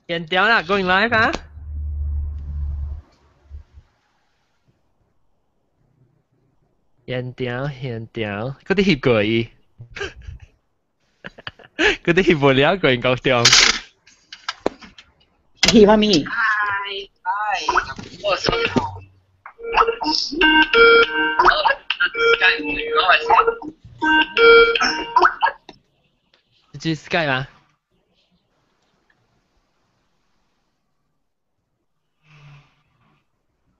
剪掉啦 ，going live 啊！剪掉，嗰啲翕過伊，嗰啲翕無了個人講中。翕乜咪？我收到。你知 Skype 嗎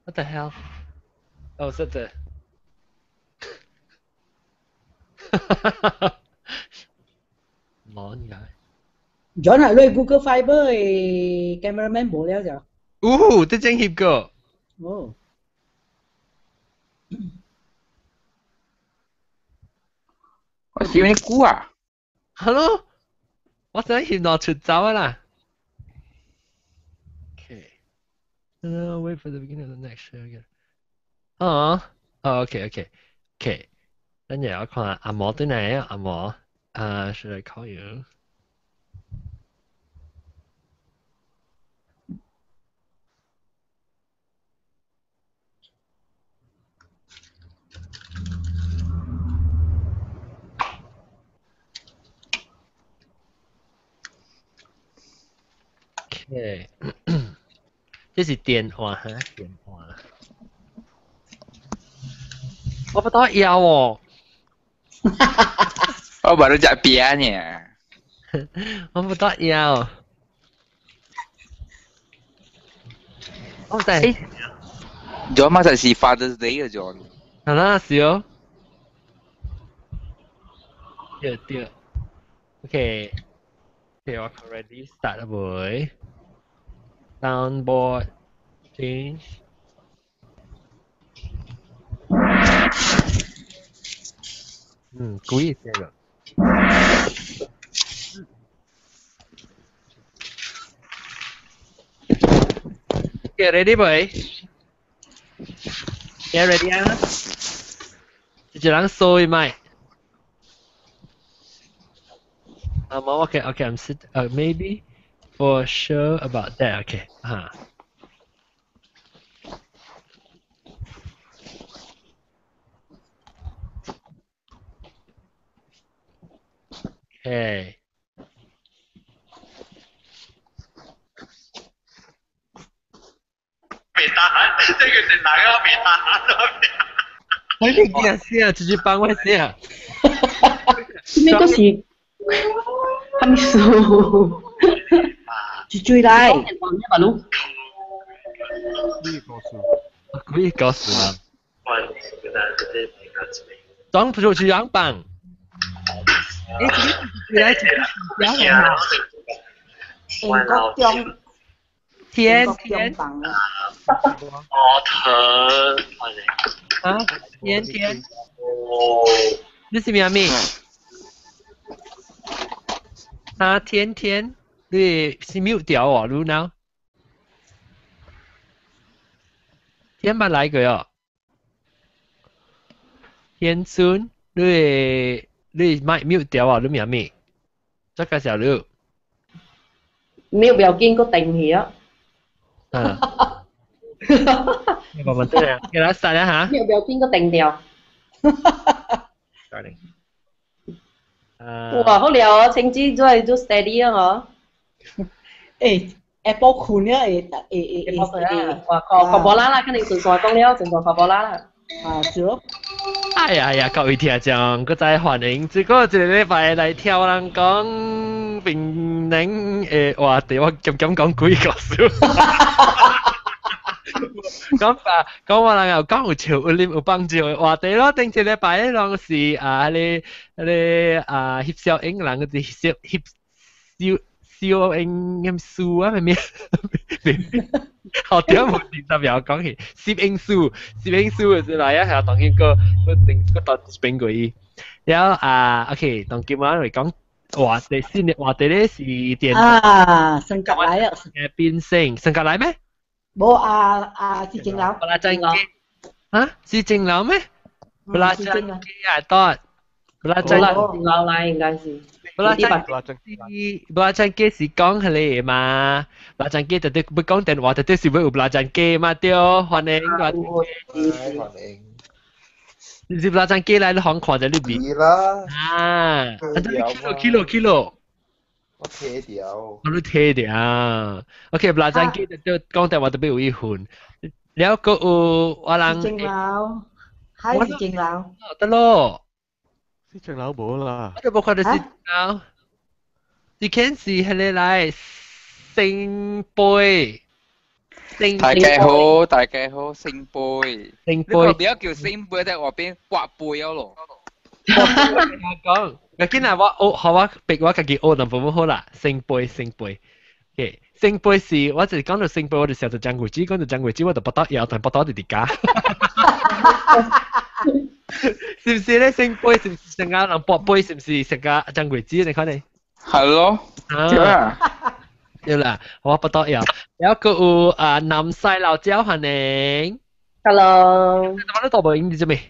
？What the hell? Oh, is that the? 冇嘅。John 係攞 Google Fiber 嘅 cameraman 冇了就。都正翕過。哦。我笑你估啊 ？Hello， 我想翕落出走啊啦。Wait for the beginning of the next show again. Okay. 跟住我看阿毛對嚟，阿毛should I call you? Okay. 這是電話嚇，電話。我不得要喎。我baru jak pianya. 我不得要。我在。John masa si Father's Day 啊 John。係啦，少。對。Okay. Okay, 我 already start 啦會。Downboard change. Quý xe rồi. Okay, ready boy? Yeah, ready á? Chỉ đang sôi mày. Okay, I'm sit. Maybe for sure about that. Okay. Okay. 别打，这个是哪个别打？我你件事啊，直接帮我事啊。呢個是係咪數？最大。可以告訴啊。裝不出去陽棒。來英國中。天。啊，天。你是咩名？天，你是mute掉哦，你now？天乜嚟嘅哦？天孫，你咪mute掉啊？你咩名？再介紹你。mute 又見個定義啊。呢個問題啊，記得晒啦嚇。mute 又邊個定調？Starting。哇，好了哦，成績都 steady 啊嗬。誒，Apple 款咧哇，確保啦，肯定順順講了，順順確保啦。是咯。哎呀，各位聽眾，我再歡迎，這個一個禮拜來聽人講評論話題，我咁講幾個數。講話人又講有潮有啉有幫助嘅話題咯，頂一禮拜咧，攏是翕小影人嗰啲翕影咁書啊，咩？學點冇40秒講起攝影書嘅之類啊，係當然個當邊個伊，然後OK，當今晚嚟講話題先，話題咧是電啊，性格嚟啊，嘅變性，性格嚟咩？冇是正樓。不啦真嘅，是正樓咩？不啦真嘅I thought 布拉珍老来应该是。布拉珍基是講係你嘛？布拉珍基就對不講電話，就對是會有布拉珍基嘛？對，歡迎布拉珍基。歡迎。你是布拉珍基嚟，你行看在裏邊。係啦。啊，kilo。我貼掉。我都貼掉。OK，布拉珍基就講電話特別有一款。แล้วก็ว่าลัง จริงแล้วให้จริงแล้ว ตลอด สิจังแล้วบ่ล่ะ จะบอกว่าจะสิแล้วที่เขียนสีให้เลยสิงปอย大家好，聖杯。สิงปอย呢個比較叫聖杯，即係話邊刮杯咯。講，我見啊，我學我逼我自己學能唔好啦，聖杯。Okay， 聖杯是我就講到聖杯，我就成日就張貴子，講到張貴子，我就不得有，但不得哋家。是唔是咧？聖杯是唔是成個人博杯？是唔是成個張貴子？你睇你。係咯。對啦，我不得有。有個有南西老椒歡迎。Hello。我都讀冇英字啫未？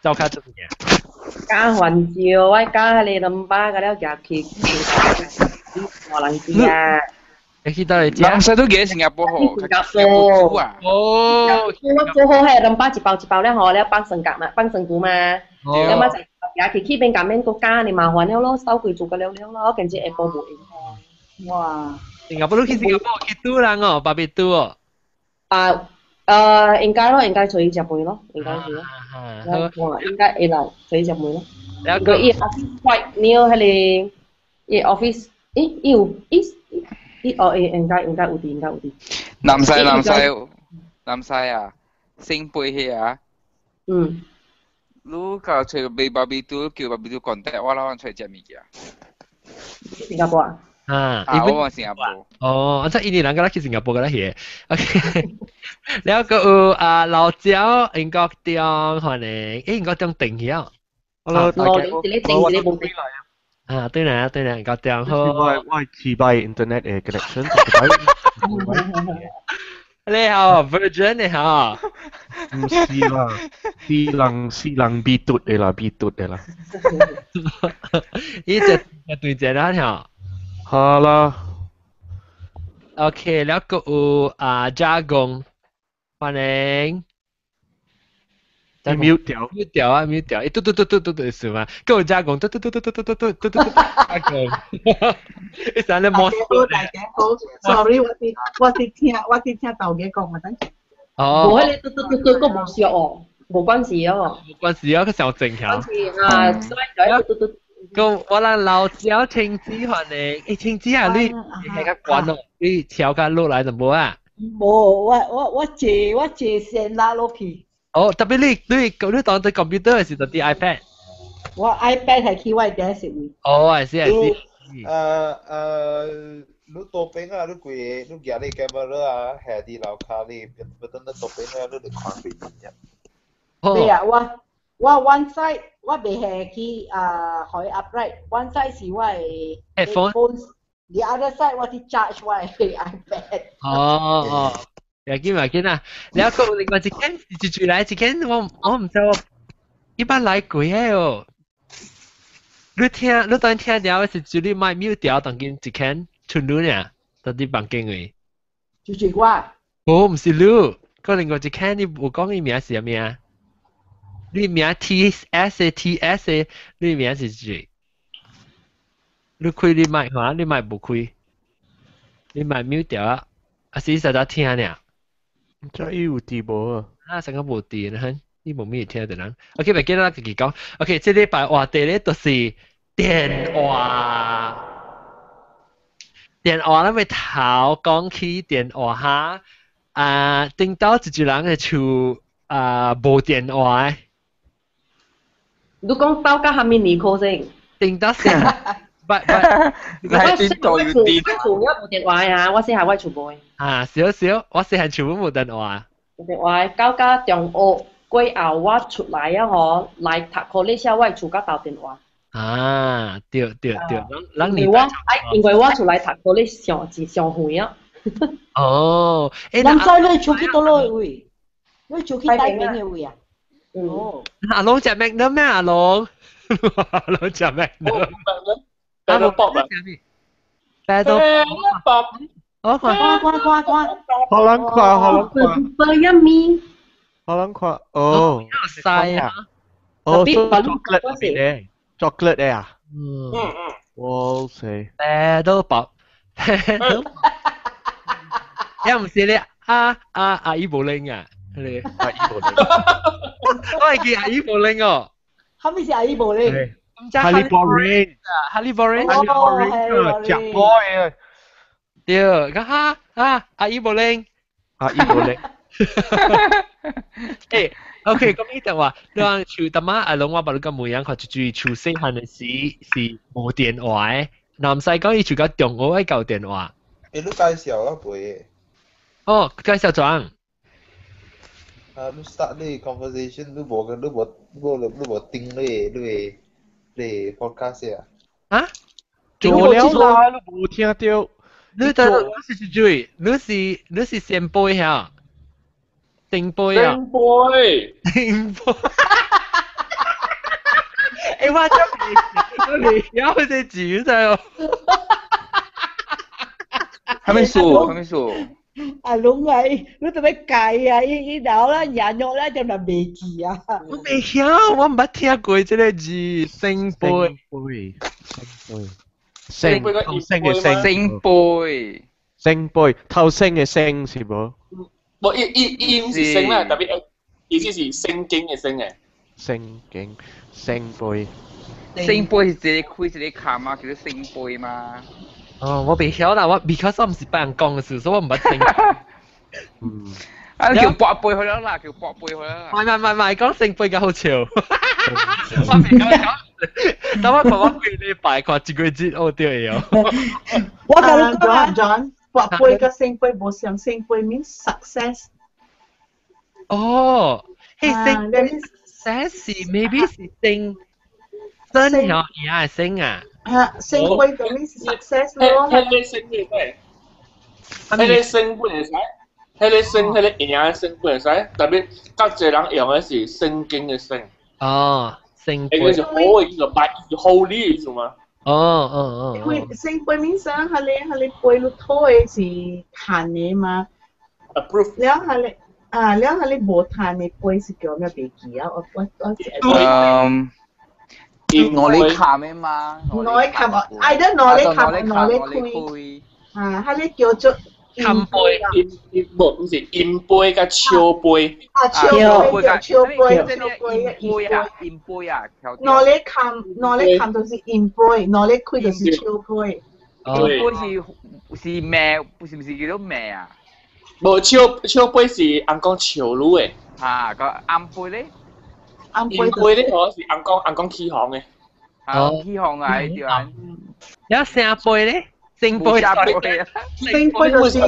就卡做嘢。加環照，我加你諗巴嗰啲夾佢，我能知啊。你記得你知？南西都幾新加坡好，新加坡啊。我做好係諗巴一包咧，我咧幫成夾嘛，幫成股嘛。咁啊就也佢邊咁樣國家，你麻煩了咯，收佢做個了咯，跟住下波冇影。哇！新加坡都去新加坡去多人哦，巴比多。應該咯，應該隨日本咯，應該係咯。應該會嚟隨日本咯。然後依 office quite new 係你依 office， 有應該有啲。南西啊，聖杯去啊。嗯。你教隨俾巴比多叫巴比多 contact 我啦，我隨隻物件。新加坡啊？我新加坡。哦，我知印尼人嗰啲去新加坡嗰啲嘢。OK， แล้วก็老椒英國店歡迎，英國店定咗。Hello，大家好。對啦，英國店好。我自閉 internet 嘅 connection。你好 ，Virgin 你好。唔是啦，是能 B 嘟嘅啦，B 嘟嘅啦。呢隻對隻啦條。好啦。OK， แล้วก็jargon 歡迎。mute 掉。mute 掉啊 ，mute 掉，嘟是嘛？跟我jargon，嘟jargon。你成日摸。大家好 ，sorry， 我哋聽豆嘅講，咪等陣。哦。冇喺你嘟個冇事哦，冇關事哦。冇關事啊，佢上正條。關事啊，所以嘟。咁我諗老椒青子歡迎，青子啊，你係個關咯，你跳架落嚟就冇啊？冇，我借線拉落去。哦，特別你當對 computer 係就啲 iPad。我 iPad 係去外邊食嘅。哦，係先。你多邊啊？你攰，你夾你 camera 啊，係啲樓卡你，不等你多邊啊，你嚟看佢嘢。對啊，我 one side 我未係去可以 upright，one side 是我係 headphones，the other side 我去 charge 我係 iPad。哦，又見啊！แล้วก็另外一間是住嚟一間我唔知喎，一般來貴嘅哦。你當聽掉是住你買 mute 掉，當見一間出嚟呢，當啲房間嘅。住我。哦，唔是你，個另外一間你有講伊名是咩啊？你名 TSA， 你名是gì？ 你開你麥嚇，你麥冇開，你麥 mute 掉啊！啊，是實在聽呢。真係有啲冇啊！啊，成個冇電啦，你冇咩聽得人。OK，咪記得自己講。OK， 這禮拜話題咧就是電話。電話咧咪頭講起電話嚇，頂到一人嘅厝冇電話。你講到家下面年課先，定得先，你喺邊度要電？我全部冇電話啊！我先係我全部。少，我先係全部冇電話。冇電話，交加中學過後我出來啊！嗬，來讀課呢時候我係厝家鬥電話。對，因為我出來讀課呢上遠啊。哦，南西你出去到咯位，你出去大邊嘅位啊？哦，阿龍食麥當咩？阿龍，老食咩？大到搏啊！大到搏，我看好難看，不一面，好難看。哦，晒啊！哦，chocolate 咧，chocolate 咧啊。哇塞！大到爆，又唔是你阿姨冇拎啊？你阿姨冇拎，我係叫阿姨冇拎哦。後面是阿姨冇咧。哈利波瑞，哈利波瑞，食波嘅，對，咁阿姨冇拎，阿姨冇拎。誒，OK，咁呢度話，你話除得嘛？阿龍話把你個每樣佢注意除細漢嘅時是冇電話嘅，南西講要除個中學嘅舊電話。你介紹啊背。哦，介紹咗。你 start 你 conversation 你冇定你 podcast 啊？啊？做了啦，你冇聽到。你是先輩嚇，定輩啊？定輩。誒，我真係你有隻字在哦。還沒數。阿龍啊，你做咩計啊？依度啦，人肉咧就係未字啊。我未曉，我唔捌聽過這個字，聖杯。聖頭聲嘅聖杯，聖杯頭聲嘅聖是冇？冇音是聖啦，特別意思是聖經嘅聖嘅。聖經聖杯。聖杯是這個開這個卡嘛，叫做聖杯嘛。哦，我未曉啦，我 because 我唔是俾人講嘅事，所以我唔捌聽。啊，叫博杯去啦，叫博杯去啦。唔係，講聖杯嘅好笑。我未講，等我講幾禮拜，看一個節我掉嘢。我同你講啊 ，John， 博杯嘅聖杯冇上聖杯 means success。哦，係聖杯 success maybe 是聖真係係聖啊。聖杯嘅 means success 咯。係你聖嘅咩？係你聖本嚟使，係你聖係你贏聖本嚟使，特別較濟人用嘅是聖經嘅聖。哦，聖杯。應該是好嘅意思，拜 holy 嘅意思嘛。因為聖杯 means 係你背落拖嘅是彈嘅嘛。approve。แล้ว係你冇彈嘅背是叫咩筆記啊？我我哋看咩嘛？我哋看啊 ，either 我哋看，我哋開。係你叫做冚杯，唔是銀杯加超杯。超杯啊！我哋看就是銀杯，我哋開就是超杯。銀杯是咩？不是叫做咩啊？冇超杯是人講潮路嘅。個暗杯咧？銀杯咧，我是人講起行嘅。起行啊！呢條人。有聖杯咧？聖杯就是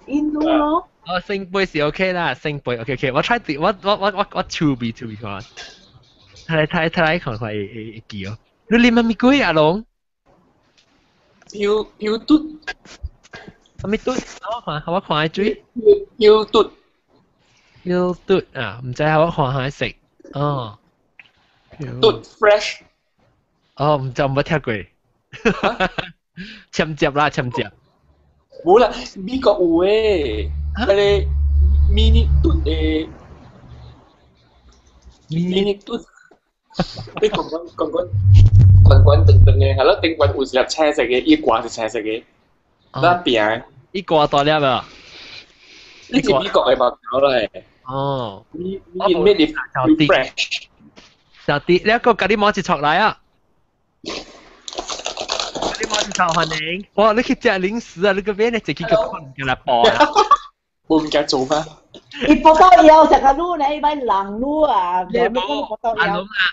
印度咯。哦，聖杯是 OK 啦，聖杯 OK， 我 try 我 to be 看，睇看會記哦。你啉乜鬼啊龍？飄嘟。乜嘟？我看下嘴。飄嘟。飄嘟啊！唔知我看下食。哦。嘟 fresh。哦，唔就唔捌聽過。摻雜啦，摻雜。冇啦，美國有誒，嗰啲 mini 嘟誒 ，mini 嘟。你講等嘅，係咯，頂滾有時入車食嘅，依掛是車食嘅，那邊。依掛多粒啊！呢是美國嘅白餃啦，哦。你咩啲 fresh？小啲，你一個嗰啲摸住出嚟啊！你摸住炒飯嚟，哇！你去食零食啊？你個邊你自己個坤嘅啦播啊！我唔記得做咩？你報到有食個滷呢？咪冷滷啊！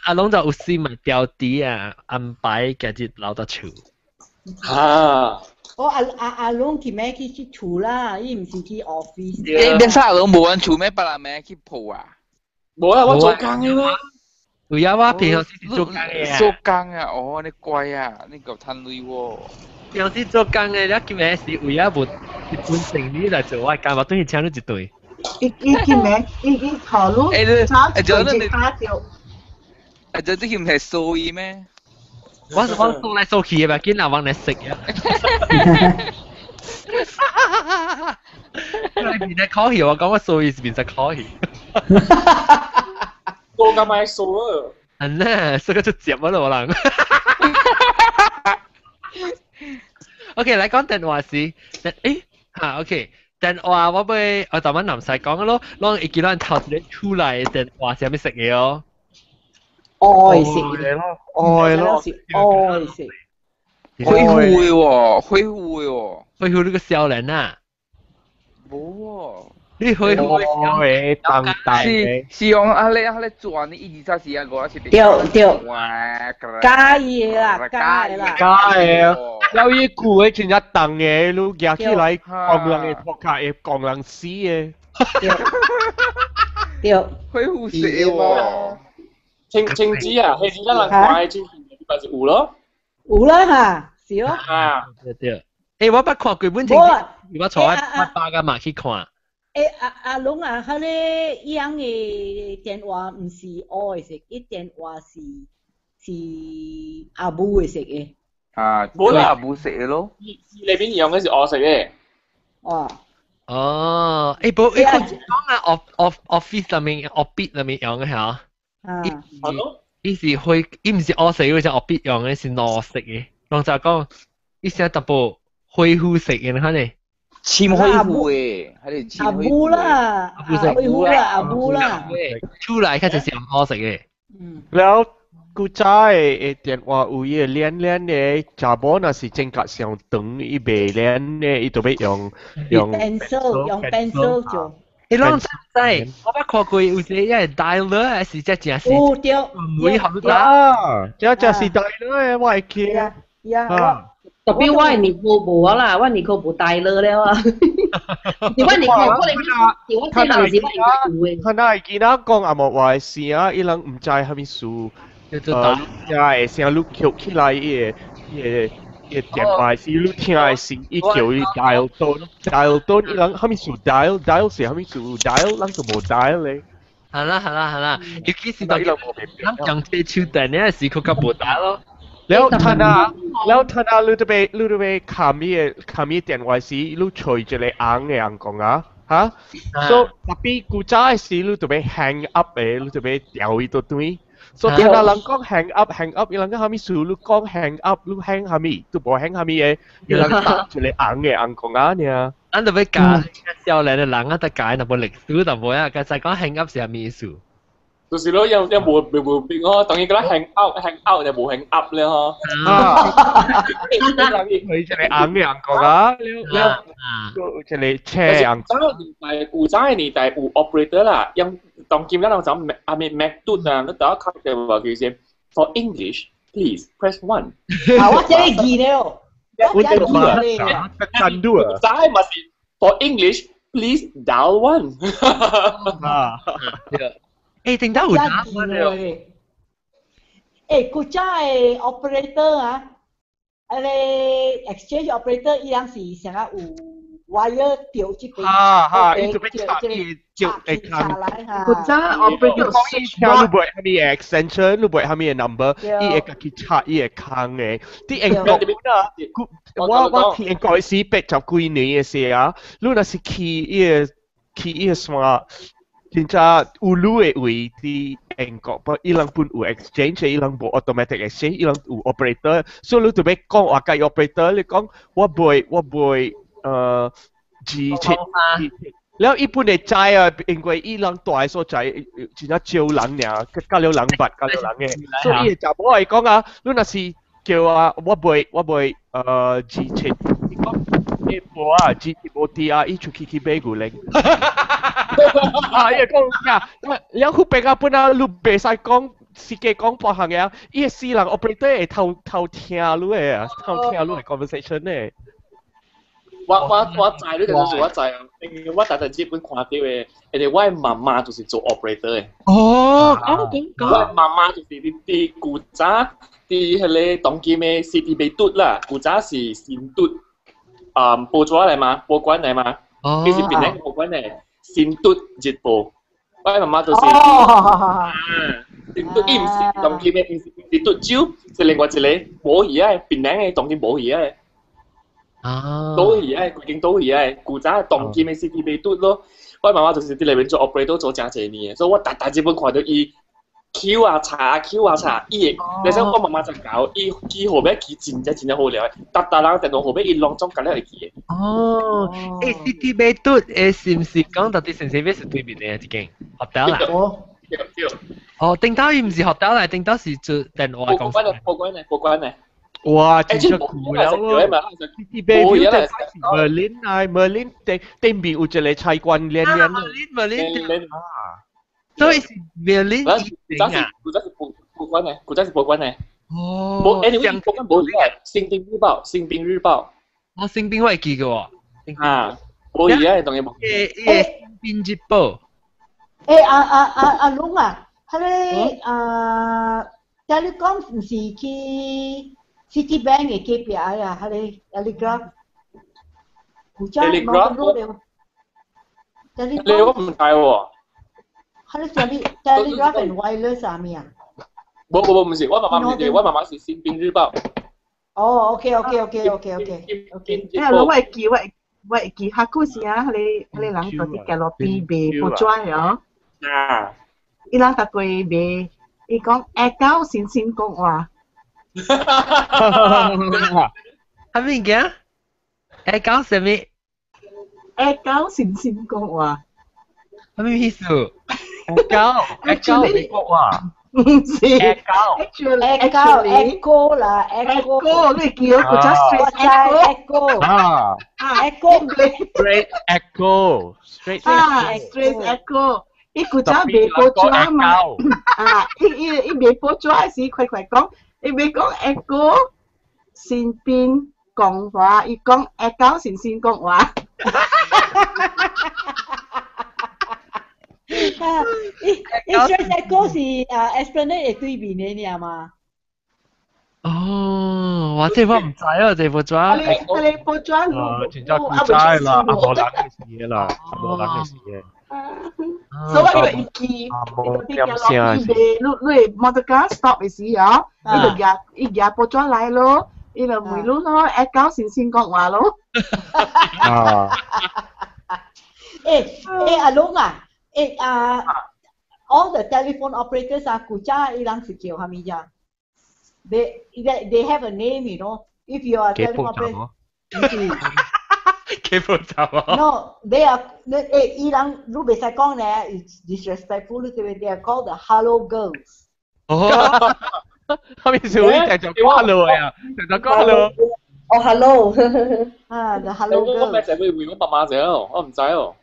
阿龍就有試埋掉啲啊，安排嘅啲撈得潮。嚇！我阿龍去咩去厝啦？伊唔是去 office。邊啥阿龍冇人厝咩？不然咩去鋪啊？冇啊！我做工嘅啦。有啊，平常時做工嘅。做工啊！哦，你乖啊！你夠貪累喎。平常時做工嘅，你叫咩事？為啊無一本生理來做，我幹嘛等於請你一對。伊去咩？伊頭路。就那你。這啲唔係數意咩？我送嚟送去嘅嘛，見人揾嚟食嘅。你變咗可以，我講我數意變咗可以。我咁買數啊！呢，這個就接咗咯，人。OK，嚟講電話時，OK，電話我當晚男仔講咯，攞一見到人頭先出嚟電話係咩食嘢哦？愛食咯，愛咯，愛食。會喎，會喎，會呢個少年啊？冇喎。你會會當大嘅。是用你轉你一二三四五六七八。加嘢啦，加嘢啦。加嘢，有一句嘅真係當嘅，你夾起來講人嘅撲街，講人死嘅。對。會好食喎。青子啊，係點解人怪青子咪是有咯？有啦嚇，是咯。啊，對。誒，我不看佢本情節，我坐喺我爸嘅嘛去看。阿龍啊，佢咧依樣嘅電話唔是我嘅食，啲電話是阿母嘅食嘅。啊，冇啦，阿母食嘅咯。你邊樣嘅是我食嘅。哦，誒，不，佢講啊，office 裡面，office 裡面樣嘅嚇。伊是會，伊唔是我食嘅，就office樣嘅是我食嘅。人就講，伊成特步恢復食嘅，你睇你。簽恢復嘅，喺度簽恢復啦，阿母啦，出嚟佢就是我食嘅。แล้วกูใจ電話有嘢練嘅，查某那是正確上長，伊未練嘅，伊就要用 pencil 做。你啷知？我捌看過有時因為dialer還是只正是，對，唔會學到。這是dialer，我會記啊。特別我係年科無啦，我年科無dialer了啊。如果年科我哋如果聽到時我應該會。佢那係見到講阿莫話事啊，伊人唔知係咪數，係成碌橋起來伊電話是你聽係是伊叫伊 dial tone，伊人係咪數 dial 是係咪數 dial，人就冇 dial 咧。係啦，尤其是當人講接觸電呢時佢個冇打咯。แล้วท่านรู้จะไปคำนี้เตียนไว้สิรู้ช่วยจะเลยอ่างไงอ่างกงอ่ะฮะ so tapi กูจ่ายสิรู้จะไป hang up รู้จะไปเดี่ยวอีตัวนี้ so ท่านหลังก็ hang up อีหลังก็หามิสูรู้ก็ hang up รู้ hang หามิตัวบอก hang หามิอีหลังตัดจะเลยอ่างไงอ่างกงอ่ะเนี่ยอันจะไป教少年嘅人啊，得解那部歷史就冇啊，其實講 hang up 是係咩意思？就是咯，有冇變咯，等於嗰啲 hang out 就冇 hang up 咧呵。佢就嚟硬嘅硬講啊，你就嚟車硬。但古仔年代有 operator 啦，因當見到就阿咪 MacDood 啊，嗰度佢就話佢先 for English please press 1。我真係記了，我真係記了，真多啊！古仔咪是 for English please dial 1。啊，定得會打翻了。古仔嘅 operator 啊，exchange operator 依樣是成日有 wire 掉這邊，伊就俾插下來嚇。古仔 operator 講伊聽你背下面 extension，你背下面 number，伊會甲佢插伊會坑嘅。啲英國啊，我聽過是80幾年嘅事啊，你若是去伊個什真正有路嘅位啲英國，不伊人本有 exchange， 伊人冇 automatic exchange， 伊人有 operator， 所以你特別講話計 operator， 你講我背G7， แล้วอีปุ่นเนี่ยใจอ่ะ因為伊人大所在真係招人呀，加了人物，加了人嘅，所以就冇係講啊，你若是叫啊我背G7， 你講你冇啊 G7 冇啲啊，伊出去買古靈。啊！伊講呀，แล้ว佢俾阿本啊，你別使講司機講別行嘅，伊個私人 operator 會偷聽你嘅，偷聽你嘅 conversation 咧。我知你就是我知，我第日本看到嘅，人哋我媽媽就是做 operator 嘅。哦，講。我媽媽就是啲古仔，啲係你當叫咩 city 被嘟啦，古仔是先嘟，報咗嚟嘛，報關嚟嘛，佢是邊個報關嚟？先嘟日報，我媽媽就是，都伊唔是當佢咩，你都招，就另外一個冇魚啊，檳榔嘅當佢冇魚啊。倒魚啊，究竟倒魚啊，古早當佢咩 CT 被嘟咯。我媽媽就是喺裏面做 operator 做真濟年，所以我大基本看到伊。Q 啊查 Q 啊查，伊，你想我媽媽就搞，伊後尾佢真好料，搭人電腦後尾伊浪中緊咧會記嘅。哦，CT 被嘟，是唔是講到底城市邊是對面嘅一間學校啦？哦，頂到伊唔是學校啦，頂到是做電話公司。報關咧。哇，真係酷啦！CT 被嘟就係 Merlin 啊 ，Merlin 對面有一個菜館連啊。Merlin。所以是 Merlin 一定啊，古仔是報關嘅。哦，你報關冇嘅，新兵日報。我新兵我係記嘅喎。啊，冇嘢啊，當然冇。新兵日報。阿龍啊，佢哋Telecom 唔是去 Citibank 嘅 KPI 啊，佢哋 Telegraph。Telegraph。你我唔知喎。佢哋Telegraph and Wireless 啊咩啊？冇唔是，我媽媽是新兵日報。哦，OK。因為我會記下故事啊，佢哋人嗰啲嘅落邊賣報紙咯。啊！伊人特貴賣，伊講狗先講話。係咩嘅？狗係咩？狗先講話。係咩意思？Echo 美國話，唔是 Echo 啦 Echo 你叫佢就 Straight Echo 伊個就美國話嘛，伊美國話是快講，伊美講 Echo 先邊講話，伊講 Echo 先講話。Echo 是Esplanade 對面嘅你嘛？哦，或者我唔知啊，這報紙。你報紙全家古仔啦，阿羅冷嘅事啦，阿羅冷嘅事嘅。所以呢個記，你摩托車 stop 嘅時候，伊就報紙嚟咯，伊就回路咯，Echo 先講話咯。阿龍啊！all the telephone operators are kucha ilang si Kyo Hamija. They have a name, you know. If you are telephone operator, no, they are ilang Ruby Sakong it's disrespectful. They are called the Hello Girls. Oh, 後面小啲就講 hello 啊，就講 hello。哦 hello， the Hello Girls。我咩就會我媽媽啫，我唔知哦。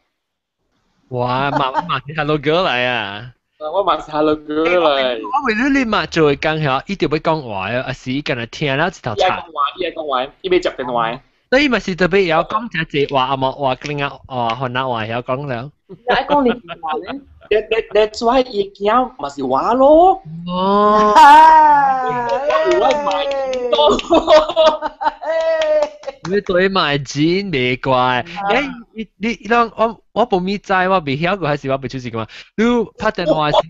哇，媽是 Hello Girl 嚟啊！我媽是 Hello Girl 嚟。我為咗你媽做嘅工係，一定要講話啊！是今日聽了一頭茶。伊講話，伊要接電話。所以咪是特別有講隻話啊嘛，話另外河南話有講了。有講你話咧？ That's why 伊講咪是話咯。哦。你對埋錢未怪？你讓我冇咪知，我未曉過，還是我未出事噶嘛？你拍電話先。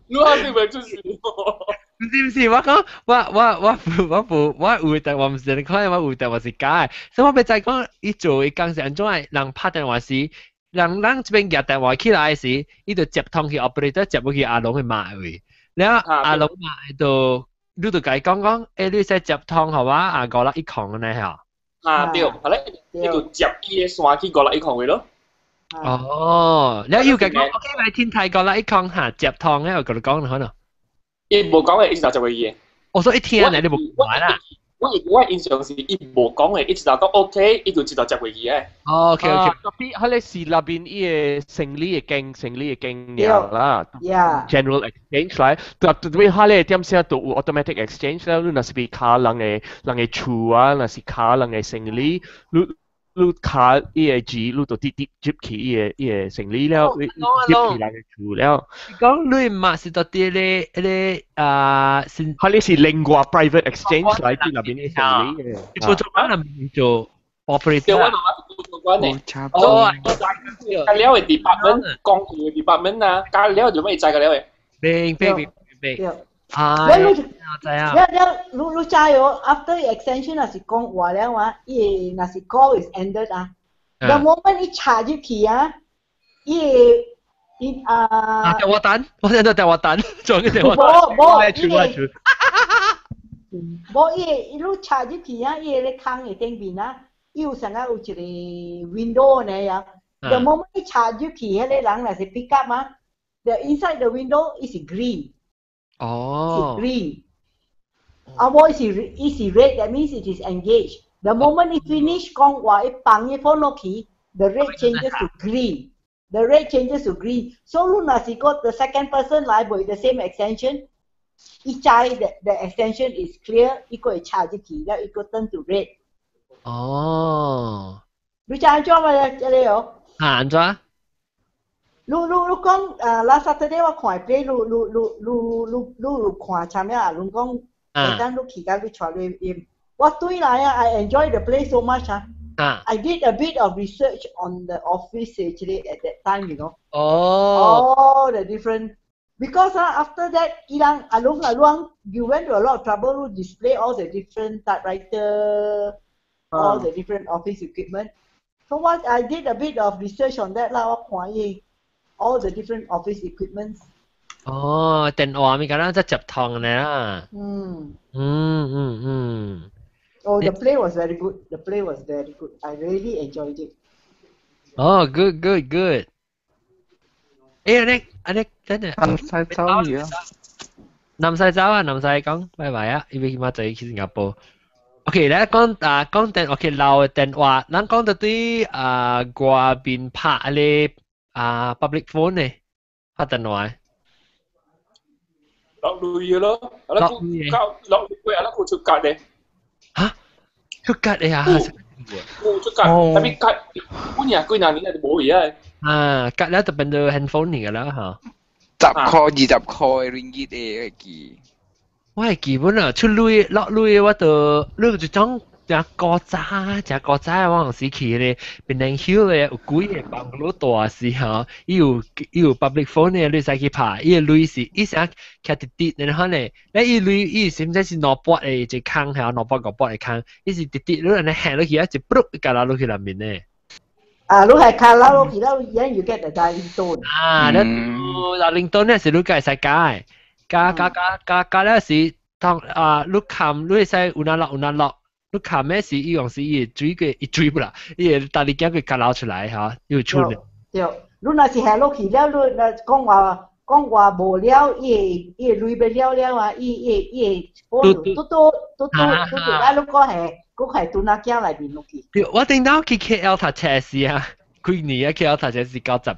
你還是未出事？唔是，我講我會但我唔是你講，我會但我是假嘅，所以我咪就係講，伊做嘅工是安怎樣？人拍電話時，人這邊夾電話起來時，伊就接通去 operator 接去阿龍去罵佢，然後阿龍罵就。你就計講，你使接通係嘛？啊501呢嚇？啊對，係咧，你就接伊嘅線去501位咯。哦，你要計講，我今日天太501嚇接通咧，我同你講可能。伊冇講嘅，一直就會嘢。我說一天你冇玩啦。我印象是伊冇講嘅，一直就講 OK，伊就知道接會嘢。哦 ，OK。特別喺你是那邊伊嘅成立嘅經驗啦 ，general exchange 嚟，特別喺你點先到 automatic exchange 啦，你那是俾卡人嘅處啊，那是卡人嘅成立，你卡伊嘅字，你就啲接起伊嘅成立了，接起人嘅處了。講你嘛是到啲咧喺你是另外 private exchange 嚟，啲那邊嘅成立嘅。做做緊那邊做 operator。我媽媽做關嚟。哦，加了嘅 department，講嘅 department 啊，加了做咩制嘅了嘅？明。係。我知啊。你知哦 ，after extension 那是講話了嘛，伊那是 call is ended 啊。The moment 伊查入去啊，伊電話單，我聽到電話單，仲有電話單。冇伊查入去啊，伊咧坑嘅頂邊啊，伊有成日有一個 window 呢呀。The moment 伊查入去，迄個人那是 pick up 啊。The inside the window is green. Oh. It's green. Our is red. That means it is engaged. The moment it finish, 講話一放一放落去 the red changes to green. The red changes to green. So 如果是個 the second person 來with the same extension, 一猜 the extension is clear, 一個會插入去，然後一個 turn to red. 哦。你知安怎嘛？這裡哦。安怎？你講last Saturday 我看 play 你看參咩啊？你講等你去甲你帶你我對來啊 I enjoy the play so much 啊。I did a bit of research on the office actually at that time, you know. All the different because after that ilang along you went to a lot of trouble to display all the different typewriter, all the different office equipment. So what I did a bit of research on that 啦，我看伊。all the different office equipments. 哦，電話咪咁樣即係接通嘅啦。Oh, the play was very good. The play was very good. I really enjoyed it. Oh, good. 誒，你真係南西州而家。南西州啊，南西講，拜拜啊，因為起碼就去新加坡。OK，咧講電 OK 老嘅電話，咱講到啲外邊拍咧。public phone 呢？拍電話。落雷咯，落雷啊！佢出格嘅。嚇？出格嘅啊？出格，但係格半年幾廿年係冇嘢啊！格咧就變到 handphone 嚟㗎啦嚇。10塊20塊 ringgit 嘅記。我係基本啊，出雷落雷我就你就講。只國渣，我嗰時去咧，檳城 Hill 咧有幾個辦公大時候，伊有 public phone 咧，你使去拍，伊個雷是伊成徛滴，然後咧，伊雷伊是唔知是兩撥嘅一坑，係兩撥個撥嘅坑，伊是滴，你人哋行落去啊，就噗一架落去入面咧。你係卡拉落去啦，而家要 get the dialing tone。dialing tone 咧是你計使加咧是當你冚你使有哪落。你看咩事？伊用是伊追不啦，伊大力驚佢夾撈出來嚇，要出嚟。對，你若是下落去了，你講話無了，伊累不了啊，伊嘟，啊！你講係嘟那驚來邊落去。我頂到去 KL 讀車時啊，幾年啊 KL 讀車時94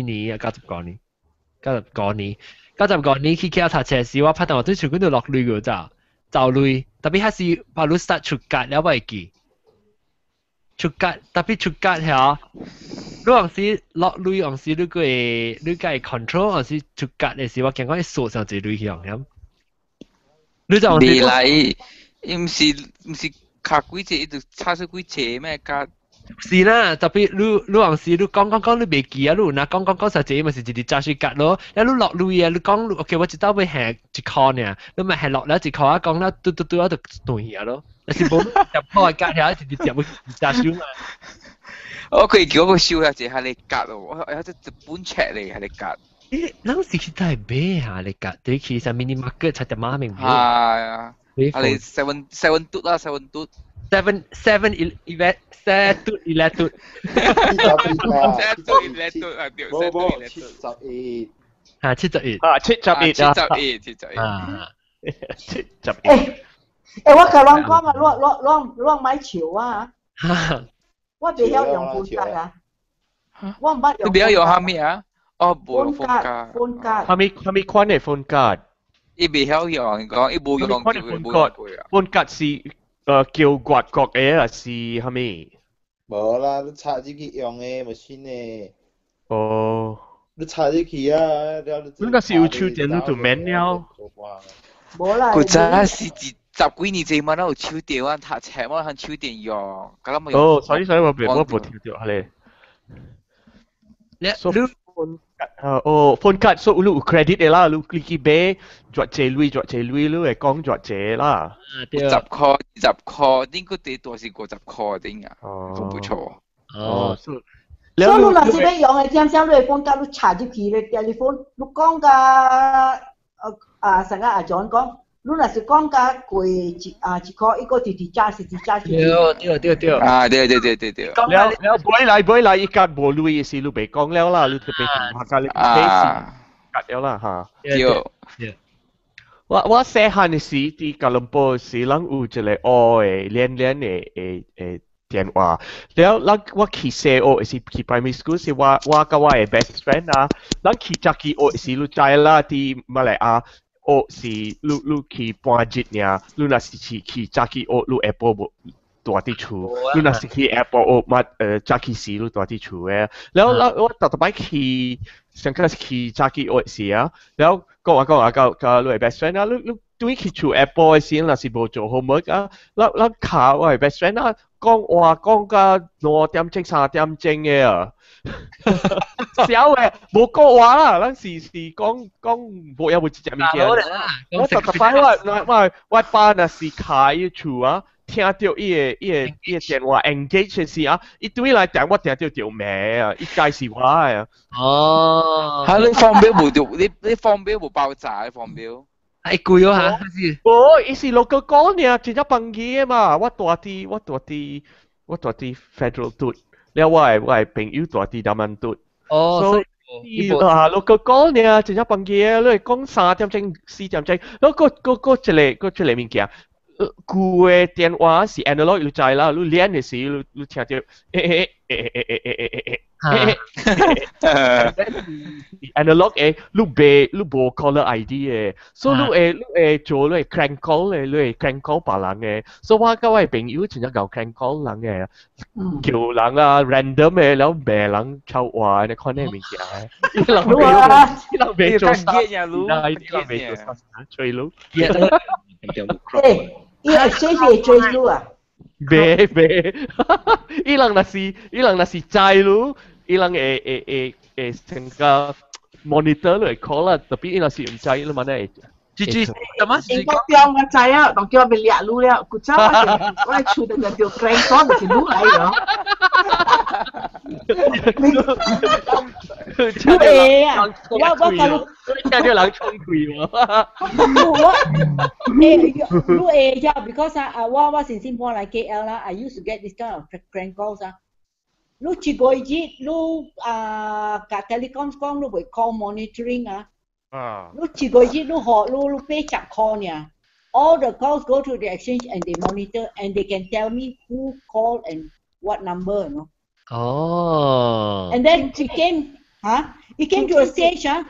年啊，90年去 KL 讀車時，我拍到我對全部都落淚㗎咋。就累，特別係是把你 start 出格了未記，出格特別出格係，你往時落累往時你個control 往時出格嘅時，我見講一數上就累向咁。你就未嚟，唔是卡幾隻，就差少幾隻咩格？是啦，特別你往時你講你未記啊，你嗱講實際咪是直接揸出格咯。然後你落累啊，你講 OK， 我知道會行一箍呢，你咪行落啦一箍啊，講啦嘟我就斷嘢咯。但是冇入鋪嘅格係直接會揸手嘛。我佢叫我燒下隻係你格咯，我有隻本尺嚟係你格。嗰時真係咩啊？你格你其實 mini market 差啲媽明。係啊，係你7嘟啦7嘟。7 11 11啊我甲人講啊，亂買潮啊！我未曉用phone card啊，我唔捌用。你未曉用蝦米啊？哦，冇用 phone card。蝦米款嘅 phone card？伊未曉用，講伊冇用phone card 是。叫刮角嘅還是係咪？冇啦，你插入去用嘅machine嘅。哦。你插入去啊，你嗰時要抽電腦做 manual。冇啦。嗰陣是幾年前嘛，有手電啊，讀冊嘛，向手電用，咁咪哦，所以我冇跳掉下咧。So phone card so lu credit 嘅啦，lu click 俾作借lui lu 係講作借啦。10塊20塊，應該最多是50塊啲啊，都唔錯。哦，所以你若是要用嘅點先，你嘅 phone card 你插入去嘅 telephone， 你講甲成個阿 John 講。你若是講甲貴一塊，一個直加。對。啊，對。了，買來，依家無類嘅事，你別講了啦，你特別同客家你別了啦嚇。對。我細漢嘅時，啲吉隆坡時，人有一個嘅連嘅電話，了我去細學是去 primary school 是我甲我嘅 best friend 啊，人去早期學是你知啦，啲馬來亞。哦，是你去半日呀？你那是去早起哦，你 Apple 無大啲厝，你那是去 Apple 哦，早起時你大啲厝嘅。然後我特別去上課去早起哦時啊，然後講教你 best friend 啊，你對去厝 Apple 嘅時，那是無做 homework 啊，你考我 best friend 啊，講到2點鐘3點鐘嘅啊。小嘅冇講話啦，嗰時講冇有冇接物件。我特別我班啊是開一處啊，聽到伊個電話 engage 嘅時啊，伊對嚟電話聽到條名啊，伊介紹我啊。哦。嚇！你放表冇掉，你放表冇爆炸，你放表。係貴啊嚇！哦，伊是六個講呢，真係笨嘅嘛，我大啲 federal 嘟。了我係朋友大啲咁樣嘟，所以六個講呢，真係笨嘅，你講3點鐘4點鐘，嗰個物件，舊嘅電話是 analog 你知啦，你連嘅時你聽到analog 嘅，你冇 caller ID 嘅，所以你做你 crank call 嘅，你 crank call 別人嘅，所以我甲我朋友真係搞 crank call 人嘅，叫人啊 random 嘅，แล้วแม่人抄話你看呢物件，伊人未做啥，伊未做啥，追路，伊係追路啊？未，伊人那是知路。伊人會成個 monitor 嚟 call 啦，特別伊若是唔知，你問咧。Gigi，怎麼？英國叫我知啊，當叫我咪掠路了，古早我厝度就crank call 就是路嚟咗。你會啊？我講你聽到人衝佢喎。你會呀 ？Because 我先先搬嚟 KL 啦 ，I used to get this kind of crank calls 啊。Lu cigoy jit, lu kat telecom kong lu buat call monitoring Lu cigoy jit lu pay chak call niya. All the calls go to the exchange and they monitor and they can tell me who called and what number, you know. Oh. And then it came to a stage, when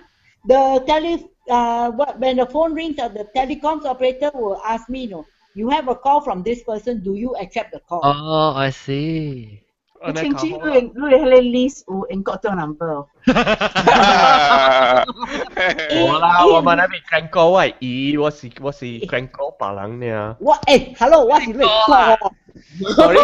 the phone rings, the telecoms operator will ask me, you have a call from this person, do you accept the call? Oh, I see. 你清楚你喺你 list 有英國嘅 number。冇啦，我問你crank call 係伊，我是crank call 別人呢。hello， 我是你 call。Sorry。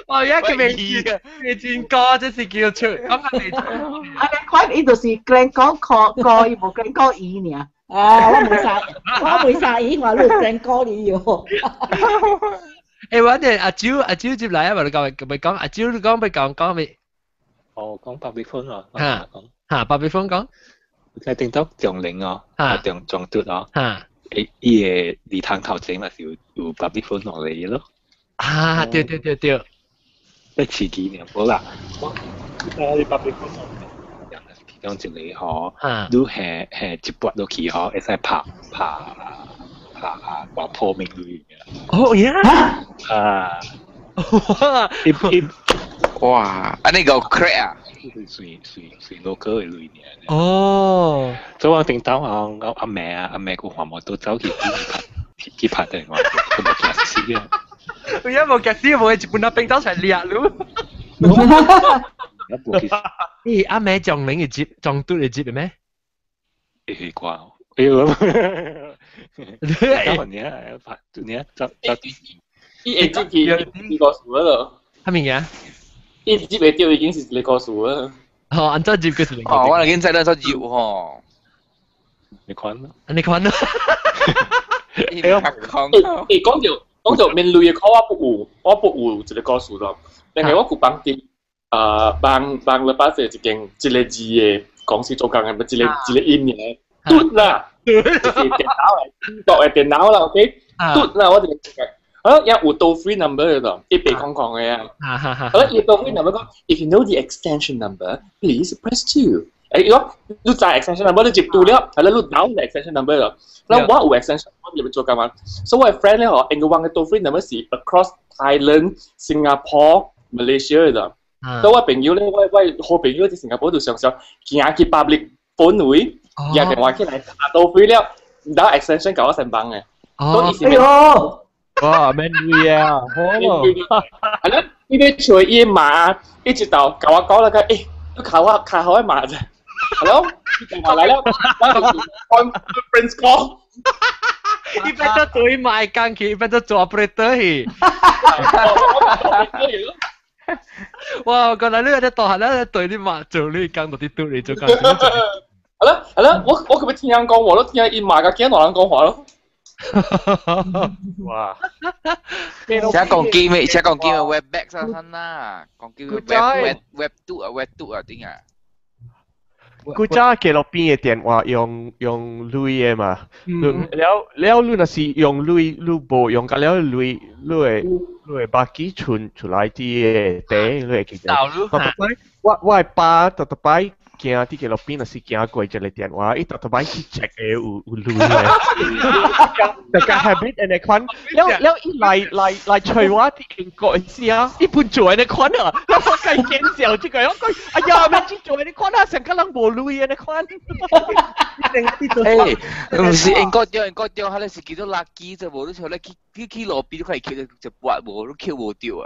我而家叫未轉歌，即是叫出咁係未出。快呢度是 crank call， 伊冇 crank call 伊呢。我冇晒咦，我錄正歌你要。我哋阿蕉接嚟啊，咪講阿蕉你講咪講咪。哦，講百比分啊。嚇，百比分講。你聽到重領哦，重嘟哦。嚇。伊個禮堂頭前咪是有百比分落嚟咯。啊，對。你遲啲呢？好啦，你百比分落嚟。其中一個嗬，都係接駁到去嗬，會使拍話破命類嘅。哦呀！哇！安尼個 crack 啊！隨 local 嘅類嘅。哦。所以我聽到我阿妹個話冇都走去拍電話，佢冇夾死啊！佢一冇夾死，冇喺日本那邊走出嚟掠咯。咦，阿妹撞零嘅接，撞嘟嘅接係咩？誒啩，你就一接幾個數咯，係咪嘅？一接嘅掉已經是2個數啦。哦，按照接嘅是零。哦，我已經知道咗接喎。你看咯，你看咯。講到面類嘅講我不有一個故事咯，但係我有幫啲幫老闆一間一個字嘅公司做工嘅，一個音嘅嘟啦，就是電腦嚟，國嘅電腦啦 ，OK， 嘟啦，我哋好啦，有多 free number 嘅咯，一被空曠嘅啊，好啦，有多 free number 講 ，if you know the extension number, please press 2。如果你จ่าย extension number 你接到了，係啦，你 down 嘅 extension number 咯。แล้วว่าอุ extension 我哋ไป做กันมา so my friend 咧เหรอเองก็วางในตัว free number 4 across Thailand Singapore Malaysia 嘅so ว่าเป็นอยู่咧ว่า好เป็นอยู่ที่สิงคโปร์度上上行去 public phone 會有電話起來ตัว free แล้วดาว extension 搞成棒嘅哦哎呦哇 man 會啊好係啦呢啲除嘢碼一直到搞我講啦佢誒都卡好一碼啫Hello， 電話嚟啦，我 conference call。一般都做賣鋼琴，一般都做 operator 去。哇！原來你有啲大學咧對你罵做你講到啲對你做鋼琴。係啦，我佢咪聽人講話咯，聽人罵嘅，聽人講話咯。哇！而家講機咪，而家講機咪 webback 身啦，講機咪 web 2啊 web 2啊點啊？กูจ้าเกลปีเตียนว่า用ลุย嘛แล้วลุน่ะสิ用ลุโบ用กันแล้วลุบากี้ชุนไลที่เตะลุกิจต่อไปว่าป้าต่อไปเกี่ยที่เกลปีน่ะสิเกี่ยกวยจะเลยเตียนว่าอีต่อไปที่เช็คอุลุยแต่การ habit ในควันแล้วอีไลช่วยว่าที่เองก่อนเสียอีปุ่นจ่วยในควันอ่ะแล้วพอไก่เก่งเสียวที่ไก่ก็哎呀แม่จีจ่วยในควันอ่ะ成個人無路嘅ในควัน唔是應該掉，佢哋是見到垃圾就冇得錯咧，佢路邊都可以翹就刮冇，都翹冇掉啊！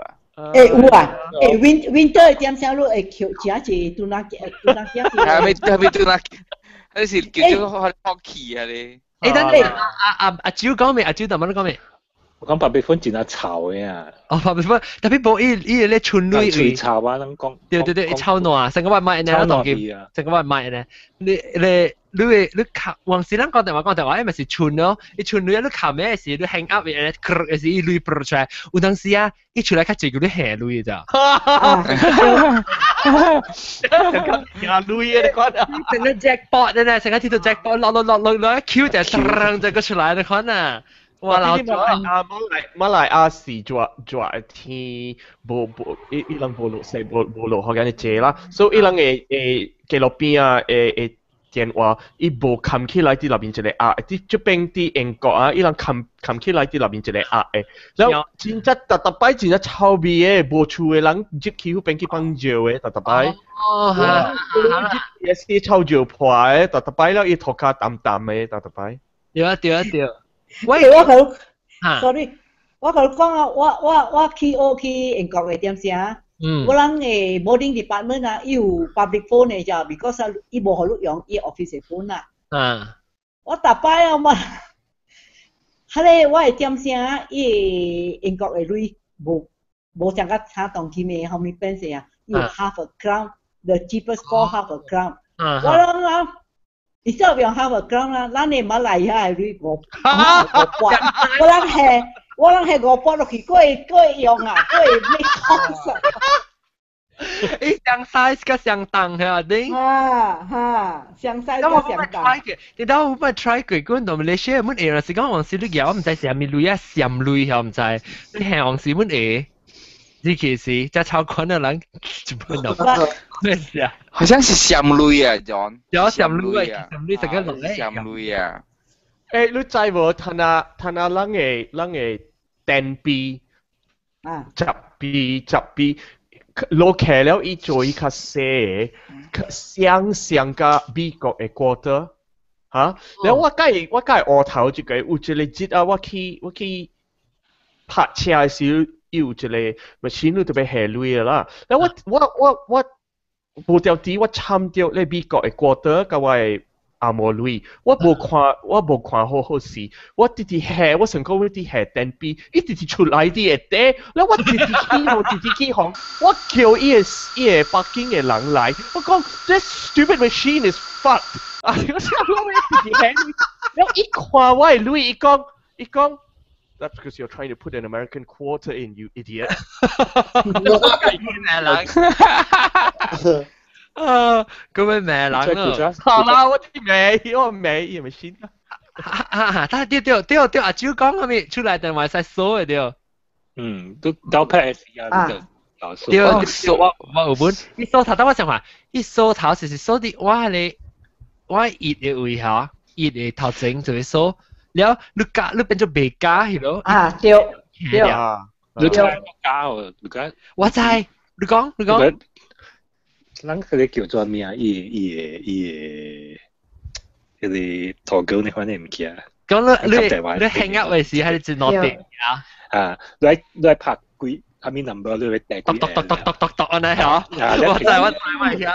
有啊，winter 點聲路會翹，只係杜那係咪杜那？嗰時叫咗開 hockey 啊你。誒，等你阿蕉講未？阿蕉同乜都講未？我講白比芬真係臭嘅啊！哦，白比芬，特別冇依咧春女，最臭啊！能講對，臭挪啊！成個話買呢，當劍，成個話買呢，你靠，往時咱講電話，因為是春咯，你春女你靠咩事？你 hang up 嘅，係是一類播出來，有當時啊，一出來較濟叫你下類咋？下類嘅款啊！成個 jackpot 咧，成個睇到 jackpot 落一 Q 就嘭就個出來你看啊！哇！老早馬來亞是做天無伊人無路勢無路學緊嘅借啦，所以伊人嘅路邊啊誒電話伊無冚起來啲入邊一個壓，啲這邊啲英國啊，伊人冚起來啲入邊一個壓誒，然後真正特擺真正臭味嘅，無厝嘅人接起邊去幫照嘅特擺，哦係，也是臭照破嘅特擺了，伊頭殼淡嘅特擺。對。喂，我佢 ，sorry， 我佢講啊，我去英國嘅點聲，我諗誒 boarding department 啊，有 public phone 嘅咋 ，because 伊無好用伊 office 嘅 phone 啊。我打擺啊嘛，係咧，我嘅點聲，伊英國嘅鐳無像個差當期嘅後面變成啊，有 half a crown，the cheapest for half a crown。我諗啊。你知唔知用 half a crown 啦？咱你馬來亞係5磅，我諗係5磅落去，佢會用啊，佢會 make cost。誒，相 size 個相當係啊，頂。相 size 個相當。你等我咪 try 過，嗰度咪你 share 乜嘢啦？是講黃絲你有，我唔知係咪類啊，閃類係唔知，你係黃絲乜嘢？呢件事就超款的人全部都咩事啊？好像是閃類啊 ，John。有閃類啊，閃類成個龍咧。閃類啊！誒，你知無？睇下人嘅電臂，雜臂，落起了伊做伊較細嘅，像個美國嘅quarter，嚇。然後我介學頭一個，有一個節啊，我去拍車嘅時候。有一個 machine 都特別下鐳啦，然後我無條啲我參掉咧美國嘅quarter甲我嘅阿摩女，我無看好好事，我直直下，我成個我直下電筆，一直直出來啲嘅爹，然後我直直起行，我叫伊個北京嘅人來，我講 this stupid machine is fucked， 啊，我直直下，然後一看我嘅女，伊講。That's because you're trying to put an American quarter in, you idiot. 咁樣咩人啊？好啦，我啲咩先？但係對阿舅講係咪出來電話使數嘅對？都交拍時啊，對，我有本，一數頭，等我想下，一數頭就是數啲我熱嘅位嚇，熱嘅頭前就會數。แล้วลูกเป็นจะเบก้าเหรอเดียวลูกชายก็ก้าวลูกก็ว่าใจลูกนั่นคือ叫做咩啊？佢哋投稿你可能唔記啊？講你 hang up 嘅時係做乜嘢啊？你係拍幾阿咪 number 你會第幾？讀安尼嚇？我知咪曉。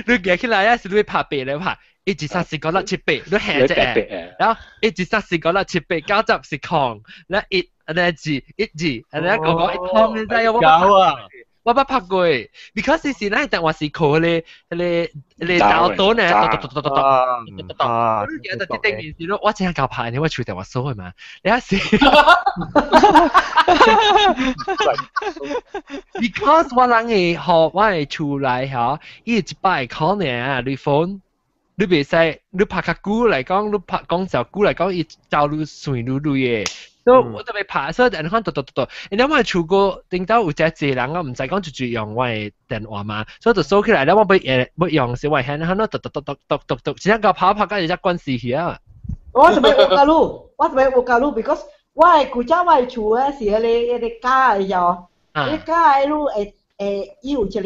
你記起來啊？是你拍背嚟拍。1234567你下隻誒，然後123456790是空，然後1然後講空你知有冇？我冇拍過，because 是那電話是靠你打到呢，你記得啲電視咯，我淨係教拍，你我處電話數係嘛？你一時 ，because 我人嘅學我係出來嚇，伊一百可能啊，你phone。你袂使，你拍較久來講，你拍講就久來講，伊走路順路嘅，所以我特別拍，所以人看讀，然後我出過頂到有隻濟人，我唔知講就用我嘅電話嘛，所以就收起來，然後我要用時我係喺度讀，只能夠拍到有隻關係去啊。我特別有教路 ，because 我係古早我係厝嘅時，你家嘅jo，你家嘅路伊有一個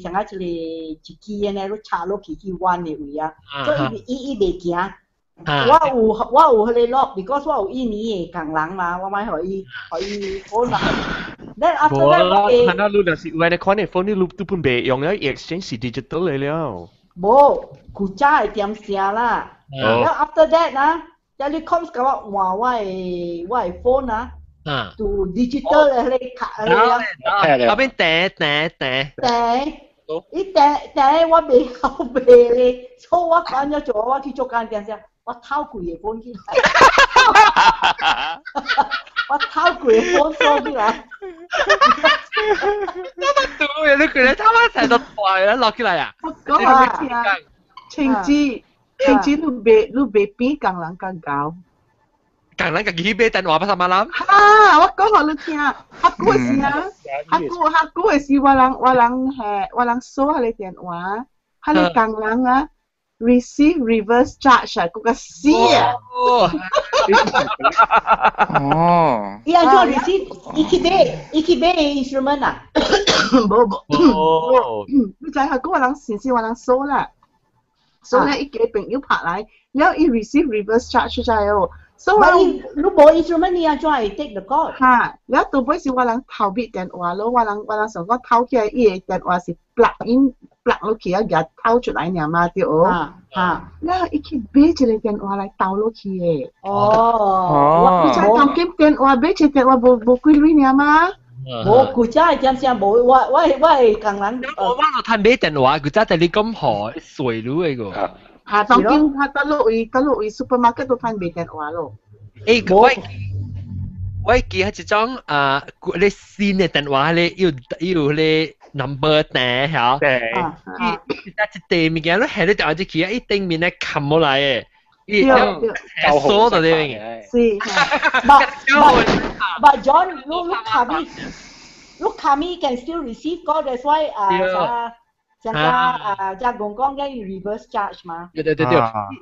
像啊一個一支安尼，你插落去彎的位啊，所以伊袂行。我有迄個 lock，because 我有印尼嘅工人嘛，我買互伊phone嘛。Then after that，看到你就是有安尼款嘅 phone，你都本袂用了 ，exchange 是 digital 嚟了。無，古早係點寫啦。然後 after that 啊，telecoms 甲我換我嘅 phone 啊。to digital 嘅你卡你後邊訂，伊訂我未後備咧，所以我揀咗做我去做間店先，我偷佢嘅本起來，我偷佢嘅本收起來，對嘅，你佢哋偷翻成個台啦落起來啊！我講啊，青子你未比工人更高。工人家己買電話不是嘛啦？我講互你聽，客古嘅時啊，客古嘅時我人數下你電話，下你工人啊 receive reverse charge 啊，嗰個死啊！哦，伊安怎 receive？伊去買 instrument 啊？冇，你就係嗰個人先至我人數啦，數咧一個朋友拍來，然後伊 receive reverse charge 就係哦。所以你冇 instrument 你安怎會 take the call？嚇，然後到尾是我人偷別電話咯，我人想講偷起來，伊個電話是 plug 落去啊，夾偷出來爾嘛對哦。然後伊去買一個電話來偷落去嘅。你才當金電話買一個電話無幾鐳爾嘛？無，古早係點先無？我係工人。我就睇買電話，古早但你咁好，水路嘅個。當今他落去 supermarket 都睇買電話咯。我記係一種你新嘅電話咧，要你 number 訂嚇。一訂物件你係你電話機器啊，一訂面咧冚冇來嘅，係鎖到呢樣嘢。是。But John, look Kami can still receive call. That's why 加公講嘅 reverse charge 嘛。對，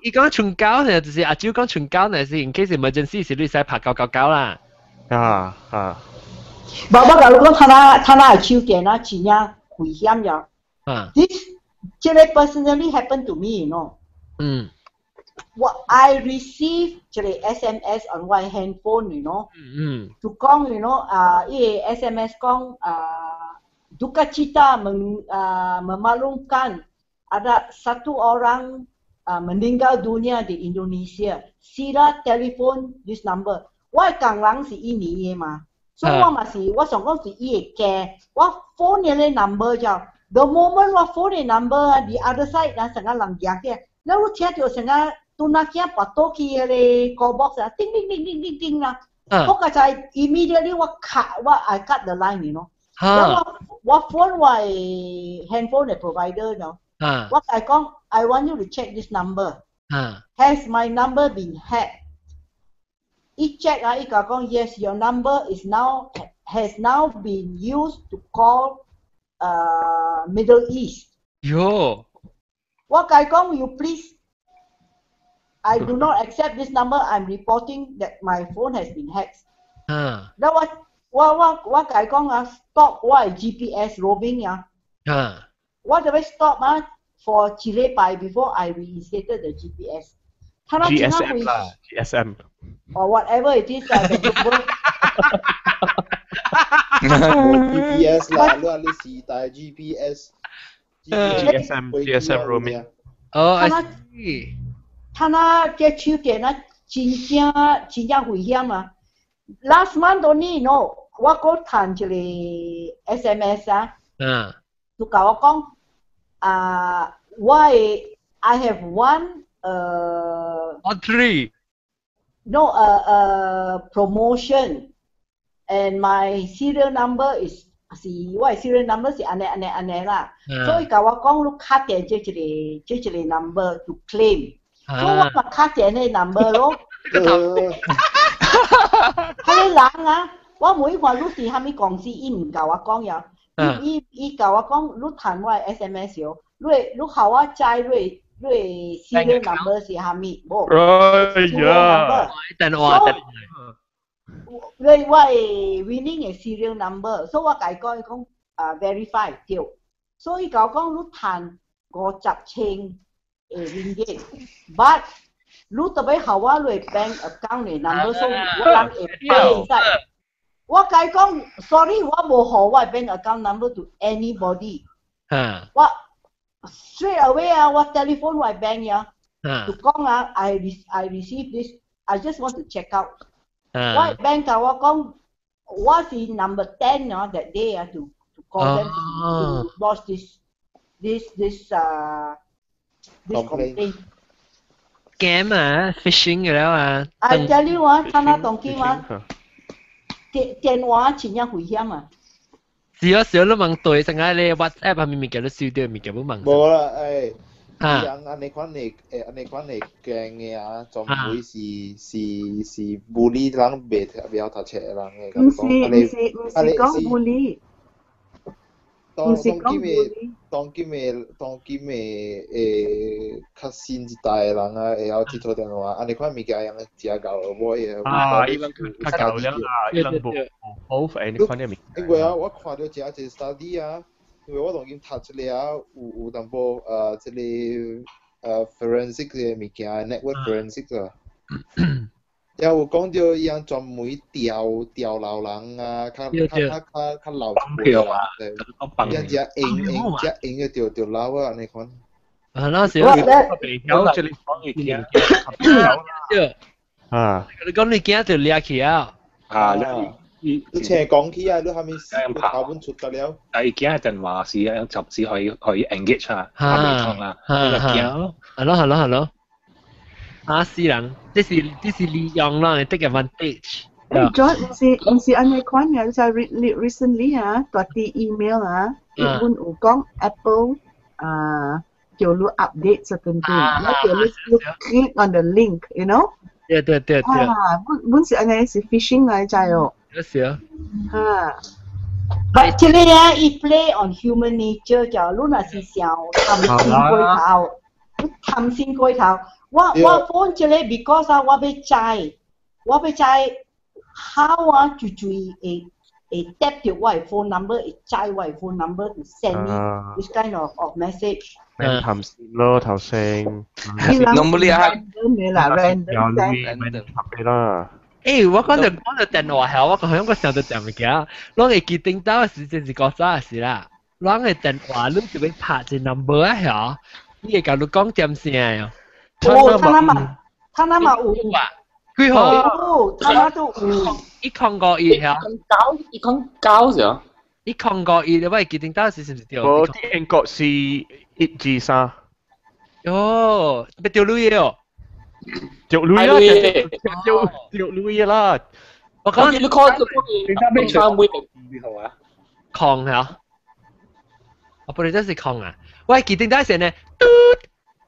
伊講傳交呢，就是阿舅講傳交呢，是 in case emergency 時你使拍999啦。我甲你講，他那手電啊，真正危險呀。這個 personally happened to me, you know. I received 這個 SMS on my handphone, you know. 就講 you know 伊個 SMS 講 duka cita memaklumkan ada satu orang meninggal dunia di Indonesia. Sila telefon this number. 我港人是印尼的嘛，所以我嘛是我想讲是伊会惊，我 phone 的 number 叫 the moment 我 phone 的 number the other side 那成个人行起，然后听到成个都那惊拔倒去迄个 call box 啊，叮叮叮叮叮叮啦，我个就 immediately 我 I cut the line 你咯，然后我 phone 我 handphone 的 provider 咯，我讲 I want you to check this number. Has my number been hacked? 一 check 伊甲讲 yes, your number has now been used to call Middle East. 哟，我甲讲 you please, I do not accept this number. I'm reporting that my phone has been hacked. 然后我甲讲stop 我的 GPS roaming 呀。我就要 stop for 一礼拜 before I reinstated the GPS. GSM 啦 ，GSM. Or whatever it is that GPS 啦，你時代 GPS。GSM roaming. Oh, I see. 他那這手電啊，真正危險啊 ！Last month only, no， 我個彈一個 SMS 啊，就甲我講I have one lottery. No, promotion, and my serial number is 我 serial number 是安尼啦，所以甲我講你卡點這個 number to claim，所以我咪卡點呢 number 咯。迄個人啊，我每看你是蝦米公司，伊唔甲我講呀，伊甲我講你彈我 SMS 喲，你互我知你 serial number 是蝦米？無 serial number。我 winning 嘅 serial number， 所以我甲伊講verify 對，所以甲我講你賺50,000ringgit，but 你特別互我你 bank account 嘅 number， 所以我人會 pay 曬。我甲伊講 sorry， 我無互我 bank account number to anybody。我 straight away 我 telephone 我 bank 呀，就講I receive this， I just want to check out。我 bank 甲我講，我是 number 10 that day to call them to lodge this complaint。scam 啊 ，phishing 嘅啦。I tell you 他那當機電話真正危險啊！少你問對，成日你 WhatsApp 係咪叫你燒掉，咪叫你問？冇啦，人安尼款嚟驚嘅啊，就唔會是bully 人袂讀冊人嘅咁講。唔是講 bully， 唔是講 bully。當今嘅較新一代嘅人啊，會曉接觸電話，安尼款物件人真夠我嘅。伊人較夠了啊，伊人無好安尼款嘅物。因為啊，我看到一個 study 啊。因為我當今讀一個有淡薄即個forensic 嘅物件 ，network forensic 啊，又有講到伊樣專門調老人啊，較老一輩啊，伊樣只用嘅調老啊，安尼款。那時有即個講嘅件，你講你件就掠去啊！你請講起啊，你係咪頭本出得了？但係而家電話是就只可以 engage 啊，未通啊，係咯，是人，這是利用啦，你 take advantage。John 唔是安尼款嘅，就 recently 大啲 email 一般有講 Apple 叫你 update certain thing， 叫你 click on the link，you know？ 對。本是安尼是 phishing 嚟就係。是啊。But 這個伊 play on human nature， 就你若是想貪心過頭，我 phone 這個 because 我要知 how 最會 tap 到我的 phone number， 會知我的 phone number to send me this kind of message。貪心咯，頭先。Nomor lihat. Random 啦。我講到電話係，我講我想到點物件，我會記定到時就是嗰陣時啦，我嘅電話你就會拍隻 number 啊係，你會甲你講點聲啊？他那麼有幾號？他那都有。102係。109啫。102，你會記定到時是唔是對？我啲英國是123。哦，被掉女嘢哦。掉女啦，我講你 call 會幾號啊？狂係啊！我不知道是狂啊！我記定到時呢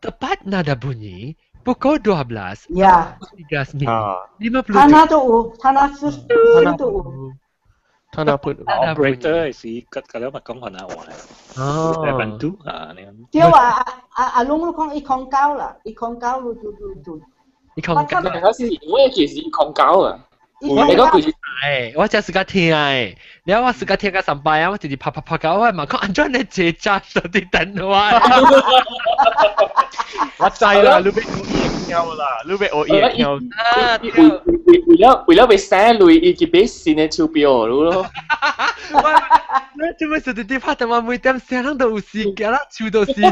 ，tepat nada bunyi pukul 12. Ya. 13 minit. 50. Tanah tu, tanah tu. Tanah pun operator 是kalau macam mana awak. Saya bantu ni. Dia alung lu kong ikong kau lah, ikong kau lu tu. 109嗰時我嘅件事109啊，你嗰句係，我真係自聽誒，你話我自聽個上班啊，我直接拍搞，我問講安怎你借揸到啲電話？我知啦，你俾我贏啦，你俾我贏啊！為了被寫累，已經俾錢嘅鈔票咯。我做咩實在啲拍電話每點寫人都有時間啦，抽到時間。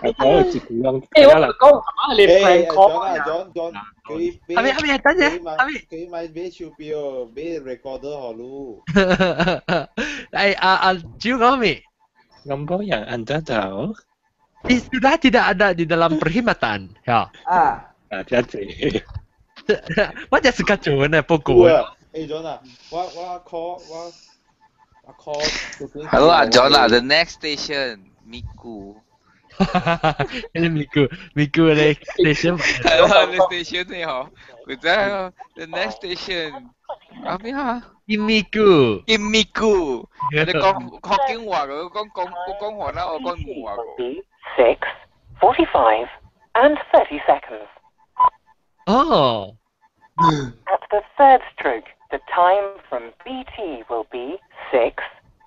我講自己用。我講你 friend call John 係等陣，佢買俾钞票，俾 recorder 好咯。Jiu講咩？ Nombor yang Anda tahu? Sudah tidak ada di dalam perkhidmatan, ya. Jadi. 我真係個做呢，不過。John 啊，我 call。Hello, John 啊 ，the next station, Miku. Ini Miku ada station. Hello, the station ni ho. Kita the next station. Apa ya? Miku. Ada kau tiếng Hoa rồi, con Hoa đó, con mù à. 6, 45, and 30 seconds. Oh. At the third stroke, the time from BT will be 6,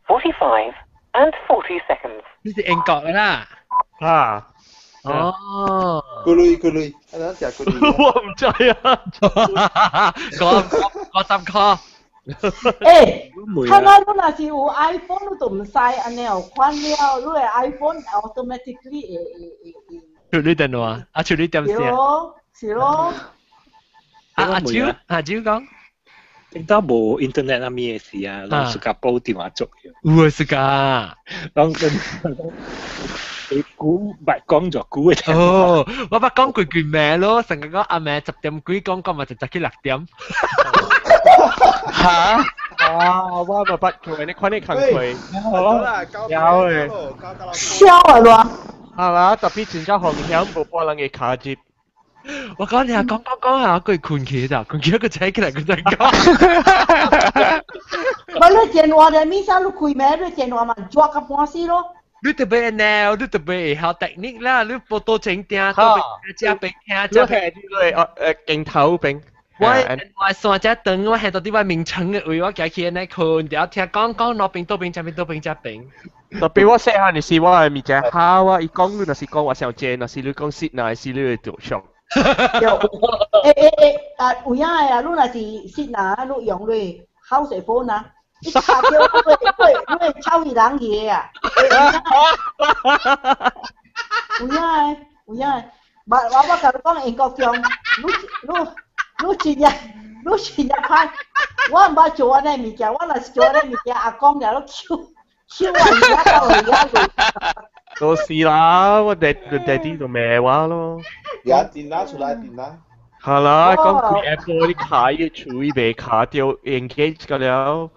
45, and 40 seconds. 呢是英國啦。啊。哦。咕嚕，我等下咕嚕。我唔知啊。我10個。他那都那是有 iPhone 都唔使安尼有款了，你嘅 iPhone automatically 處理電話，處理點先。是咯。阿蕉講。應該冇 internet 啊咩事啊，攞自家煲電話做嘅。我自家。你估白講就估嘅。哦，我白講句咩咯？成日講阿妹10點幾講咪就10幾6點。嚇？我咪不佢，你看你看佢。有誒。笑啊咯。係嘛？特別真正紅響冇波人嘅卡接。我講你啊，講下，佢困起咋？困起一個仔起嚟，佢就講。我你電話嘅咪生你開咩？你電話咪抓個半死咯。你特別鬧，你特別學 technique 啦，你報到整點，都俾只俾聽，只係啲鏡頭柄。我上只等我喺度啲話名稱嘅位，我叫佢呢看，然後聽講攞邊到邊只邊到邊只邊。特別我寫下你是我係咪只好啊？伊講你若是講我想借，若是你講蝕嗱，是你會着上。有影啊！你若是蝕嗱，你用你口水波嗱。一下就會抄伊人嘢啊！有影，我甲你講英國強，你前日拍，我唔捌做安尼物件，我若是做安尼物件，阿公就你翹而家到而家嚟。都是啦，我爹哋就咩話咯。有電腦出來電腦。係啦，講佢 Apple 啲卡要處理被卡掉 engage 㗎了。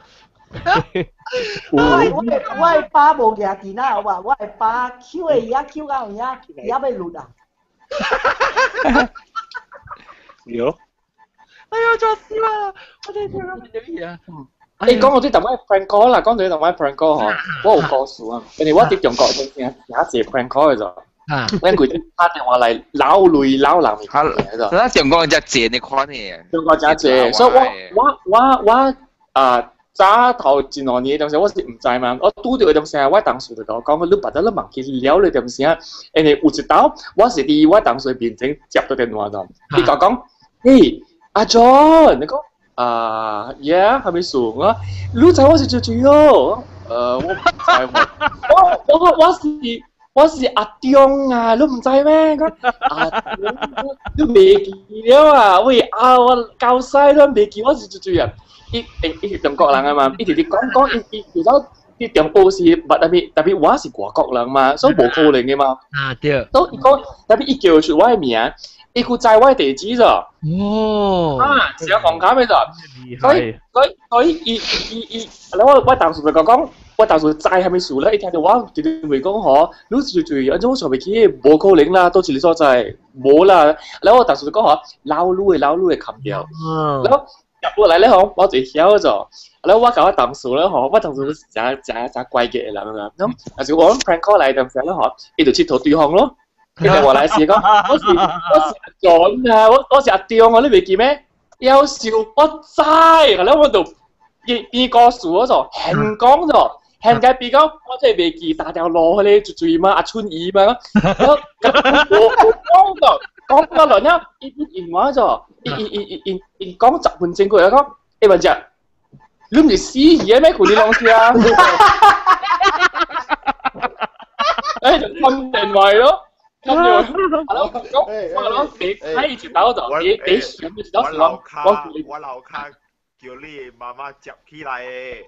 我係爸無夾電腦，我係爸 Q 嘅而家 Q 到而家要錄啊！有。哎呀，做死啦！我哋做乜嘢啊？你講我啲同埋 prank call 啦，講到啲同埋 prank call 嗬，我好過數啊！人哋我啲用國正先，有一次 prank call 嘅啫。跟佢打電話嚟撈淚撈男嘅喺度。中國人只借你看嘅。中國人只借，所以我早頭前兩年嗰陣時，我是唔知嘛，我拄到嗰陣時，我同事就講，你把得你忘記了你陣時啊，誒你有一道，我是啲我同事面前接到電話咗，佢講，嘿，阿 John， 你講，yeah， 係咪數啊？你知我是做咩哦？我唔知我是阿中啊，你唔知咩？阿中，你未記了啊？喂我教曬都未記，我是做咩啊？一中國人啊嘛，一直啲講，其實啲中部是特別我是外國人嘛，所以冇可能嘅嘛。對。都講特別一叫出我嘅名，伊佢知我嘅地址咗。是有房卡咩咗？所以我當時就講，我當時知係咪數咧？一聽到我直接會講嗬，你最安怎我上未去冇可能啦，都是你所在冇啦。然後我當時就講嗬，老路嘅冚掉，然後。入過嚟咧，我就曉咗。然後我搞我同事咧，我同事真乖嘅人啦。咁，有時我 prank call 嚟陣時咧，伊就切頭對方咯。佢就話嚟時講，我是阿俊啊，我是阿張啊，你未記咩？有笑我知，然後我就邊個數嗰度輕講咗，輕嘅邊個我真係未記，打條路去你注意嘛，阿春怡嘛。然後我講咗兩日，伊電話咗。伊講10分鐘過嚟講，問隻，你唔係死魚咩？佢啲東西啊！就撳電話咯，撳電話。我你睇住到度，你想唔到我樓卡叫你慢慢接起來嘅。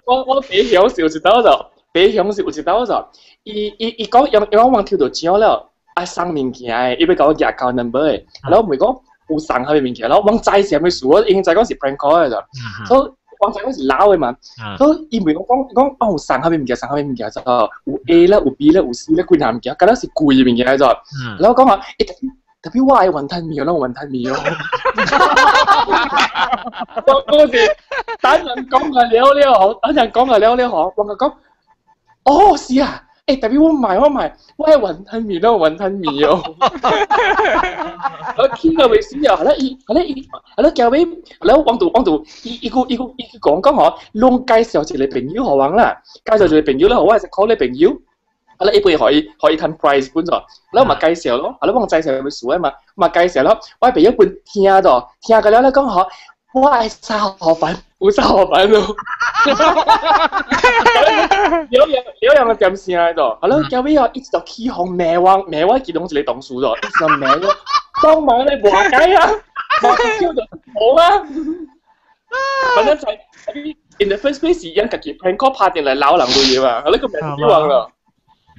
我俾享受就到咗。俾享受就到咗，伊講有往跳到招了，送物件嘅，伊要講個 account number 嘅，然後唔係講有送下面物件，然後往債是係咪數啊？已經在講是 prank call 嘅咋，所以往債講是撈嘅嘛，所以伊唔係講有送下面物件，就有 A 啦，有 B 啦，有 C 啦，幾樣物件，嗰啲是貴嘅物件咋，然後講話特別我係雲吞麵咯，雲吞麵咯，嗰時等人講嘅了好，等人講嘅了好，我講。哦，是啊，特別我買，我係雲吞麵咯，雲吞麵哦。我傾到未死啊，係咯，叫俾，係咯，往度，伊講嗬，弄介紹一個朋友好玩啦，介紹一個朋友咧，我係食 call 你朋友，係咯，一杯可以睇 price 本咗，然後咪介紹咯，係咯，我介紹咪數啊嘛，咪介紹咯，我係朋友本聽咗，聽嘅咧講嗬。我係沙河粉，冇沙河粉咯。有樣嘅點先喺度，係咯，交俾我一直就起哄咩話見到一個動數咗，一直就咩咯，當晚你冇計啊，冇跳就冇啊。反正就係 in the first place 因自己 prank call 拍定嚟鬧人嘅嘢嘛，係呢個名字忘啦。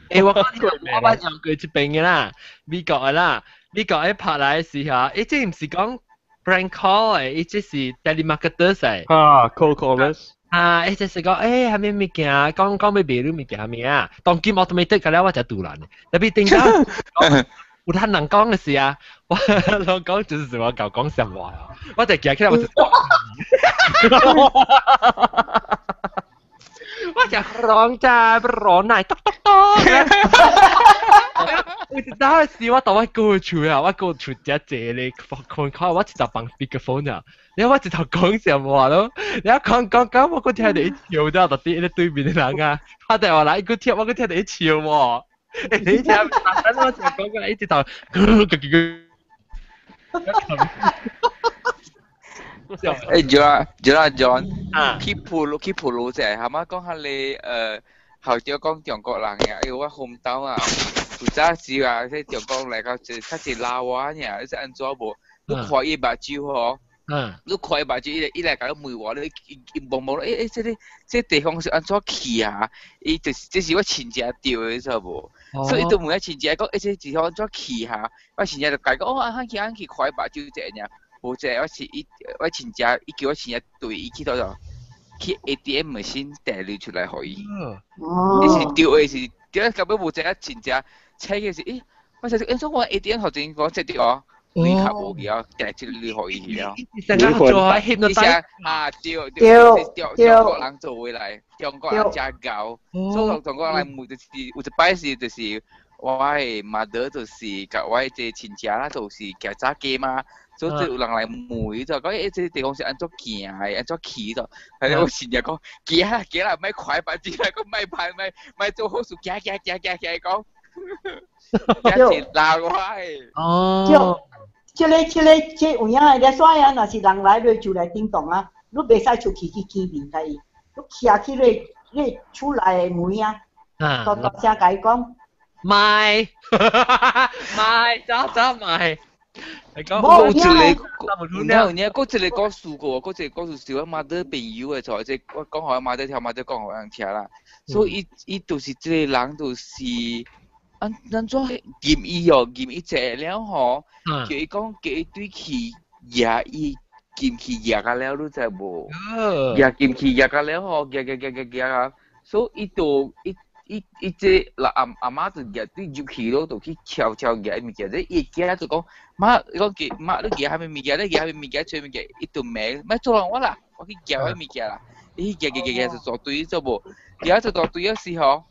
我有句接病嘅啦，美國嘅啦，美國喺拍嚟嘅時候，即唔是講。prank call 誒，即是 telemarketer 嚟。cold callers。即是講係咩物件？講要賣你物件咩啊？當今 automatic 嘅咧，我就杜蘭。特別點解？有他人講嘅事啊，我講就是我講什麼啊？我就記起來我就。我就ร้องจ้าร้อนหน่อยต๊อก我知道是我當我過去啊，我過去只你看看，我直接放 speakerphone 啊，然後我直頭講什麼咯，然後講，我嗰聽到一笑咗，到底對面嘅人啊，拍電話嚟，我聽到一笑喎，你聽，我就講過一直頭，John，去普魯啫，係嘛？講下你後朝講中國人嘅，我hometown啊，有早時啊，即中國嚟講就較濟老話呢，你安怎無？你看伊目睭嗬，你看伊目睭，伊來甲你問我，你望這地方是安怎去啊？伊這是我親戚調嘅，你知無？所以都問我親戚講，這地方安怎去啊？我親戚就講，哦，安去看伊目睭這樣。無者，我親戚，伊叫我親戚對伊去到就去 ATM 嘅先帶你出來互伊。你是丟嘅是，點解咁樣無者親戚猜嘅是？我就講我 ATM 頭先講即啲哦，你卡無去啊，帶出你互伊了。你想做啊？翕到底啊，中國人做回來，中國人真搞，所以中國人每就是有一擺是就是我嘅 mother 就是甲我嘅親戚啦，就是夾早雞嘛。所以有人嚟問就講這地方是安怎行嘅，安怎去的，係我成日講行啦，咪快吧，之後講咪做好事，行講，一直鬧我係。哦。這有影嘅，你所以啊，若是人來你就來叮當啊，你袂使出去見面甲伊，你徛去你厝內嘅門啊，大聲甲伊講，賣，走賣。嗰一個故事個，嗰一個故事我媽的朋友嘅錯，即我講好媽的聽，媽的講好人聽啦，所以伊就是即個人就是安怎嫌伊哦，嫌伊謝了吼，叫伊講叫伊對去壓伊嫌去壓個了，你知無？壓嫌去壓個了吼，壓啊，所以伊即嗱阿媽就壓對入去咯，就去悄壓物件，即伊驚就講媽，你講叫媽你壓下面物件，你壓下面物件，吹物件，伊就咩，咪做人我啦，我去壓下物件啦，伊壓就做對做無，壓就做對嘅時候。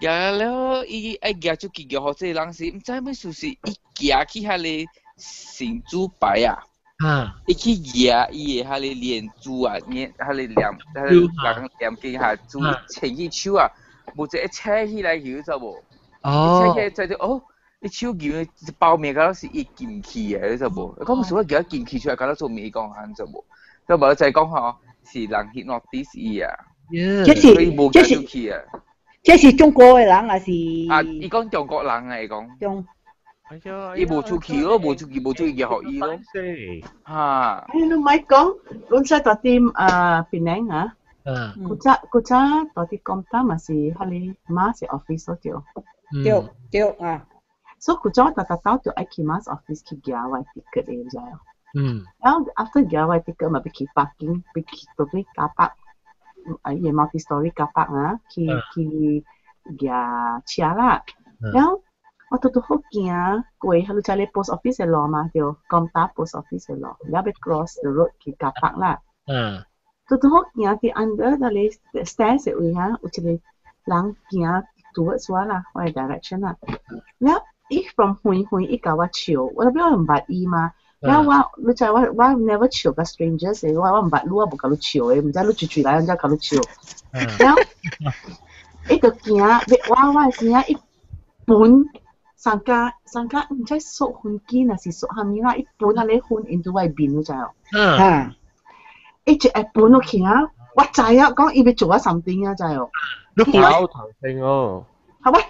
然後伊愛行出去嘅好些人是，唔知咩事是，伊行去遐個神主牌啊，伊去贏伊嘅遐個連珠啊，遐個人念經下珠牽起手啊，無一扯起來搖就無，扯起來就哦，你手搖包面搞到是伊劍氣嘅，你知無？講唔少我叫劍氣出來，搞到做咩講下就無，就無就係講吼，是人 hypnotize 伊啊，所以無叫出去啊。這是中國嘅人還是？啊，伊講中國人啊，伊講。中。伊無出去咯，無出去嘅學伊咯。嚇。你咪講，嗰陣嗰啲檳城啊，嗰陣嗰啲工廠咪是喺你媽是 office 嗰條。對啊。所以嗰陣我到就愛去媽 office 去繳位 ticket 嘅，知冇？然後 after 繳位 ticket 咪去 parking，去到啲卡巴。嘢 multi-story 卡巴啊，去架車啦，然後我到好驚，過喺度就係 post office 嘅路嘛，就講打 post office 嘅路，然後要 cross the road 去卡巴啦，到好驚喺 under 嗰啲 stairs 嘅位啊，有一個人行 towards 我啦，我嘅 direction 啦，然後伊 from 遠伊甲我笑，我邊有唔捌伊嘛。然後你知我 never 笑個 strangers 嘅，我唔捌你，我冇甲你笑嘅，唔知你嘴來，人家甲你笑。然後伊就行，我先啊，一本上架唔知縮分機還是縮蝦米啦，一本啊你分 into 我邊，你知哦？一直係本落去啊，我知啊，講伊要做啊 something 啊，知哦？你搞頭先哦。係我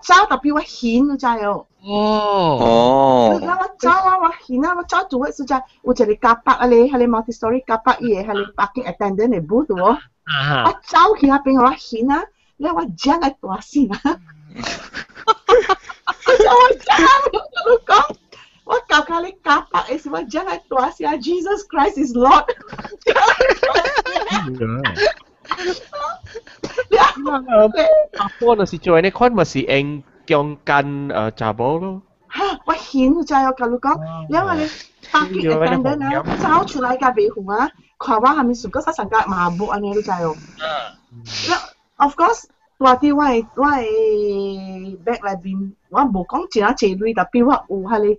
走，特別我顯，你知哦？哦，你睇我走啊！我顯啊！我走做嘅時陣，有一個卡巴啊！你係你 multi-story 卡巴嘢，係你 parking attendant 嘅 booth 喎。我走去嗰邊我顯啊！你話將係大先啊！我講，我教下你卡巴嘅時，我將係大先啊 ！Jesus Christ is Lord。阿波那是做呢款咪是應強姦查某咯。嚇！我顯就係我教你講，因為你白結嘅等等啊，走出來嘅鼻紅啊，看我係咪屬嗰三個麻木安尼你知哦。Of course，話啲我係 back 裏邊，我冇講真啊借鐳，特別我有係你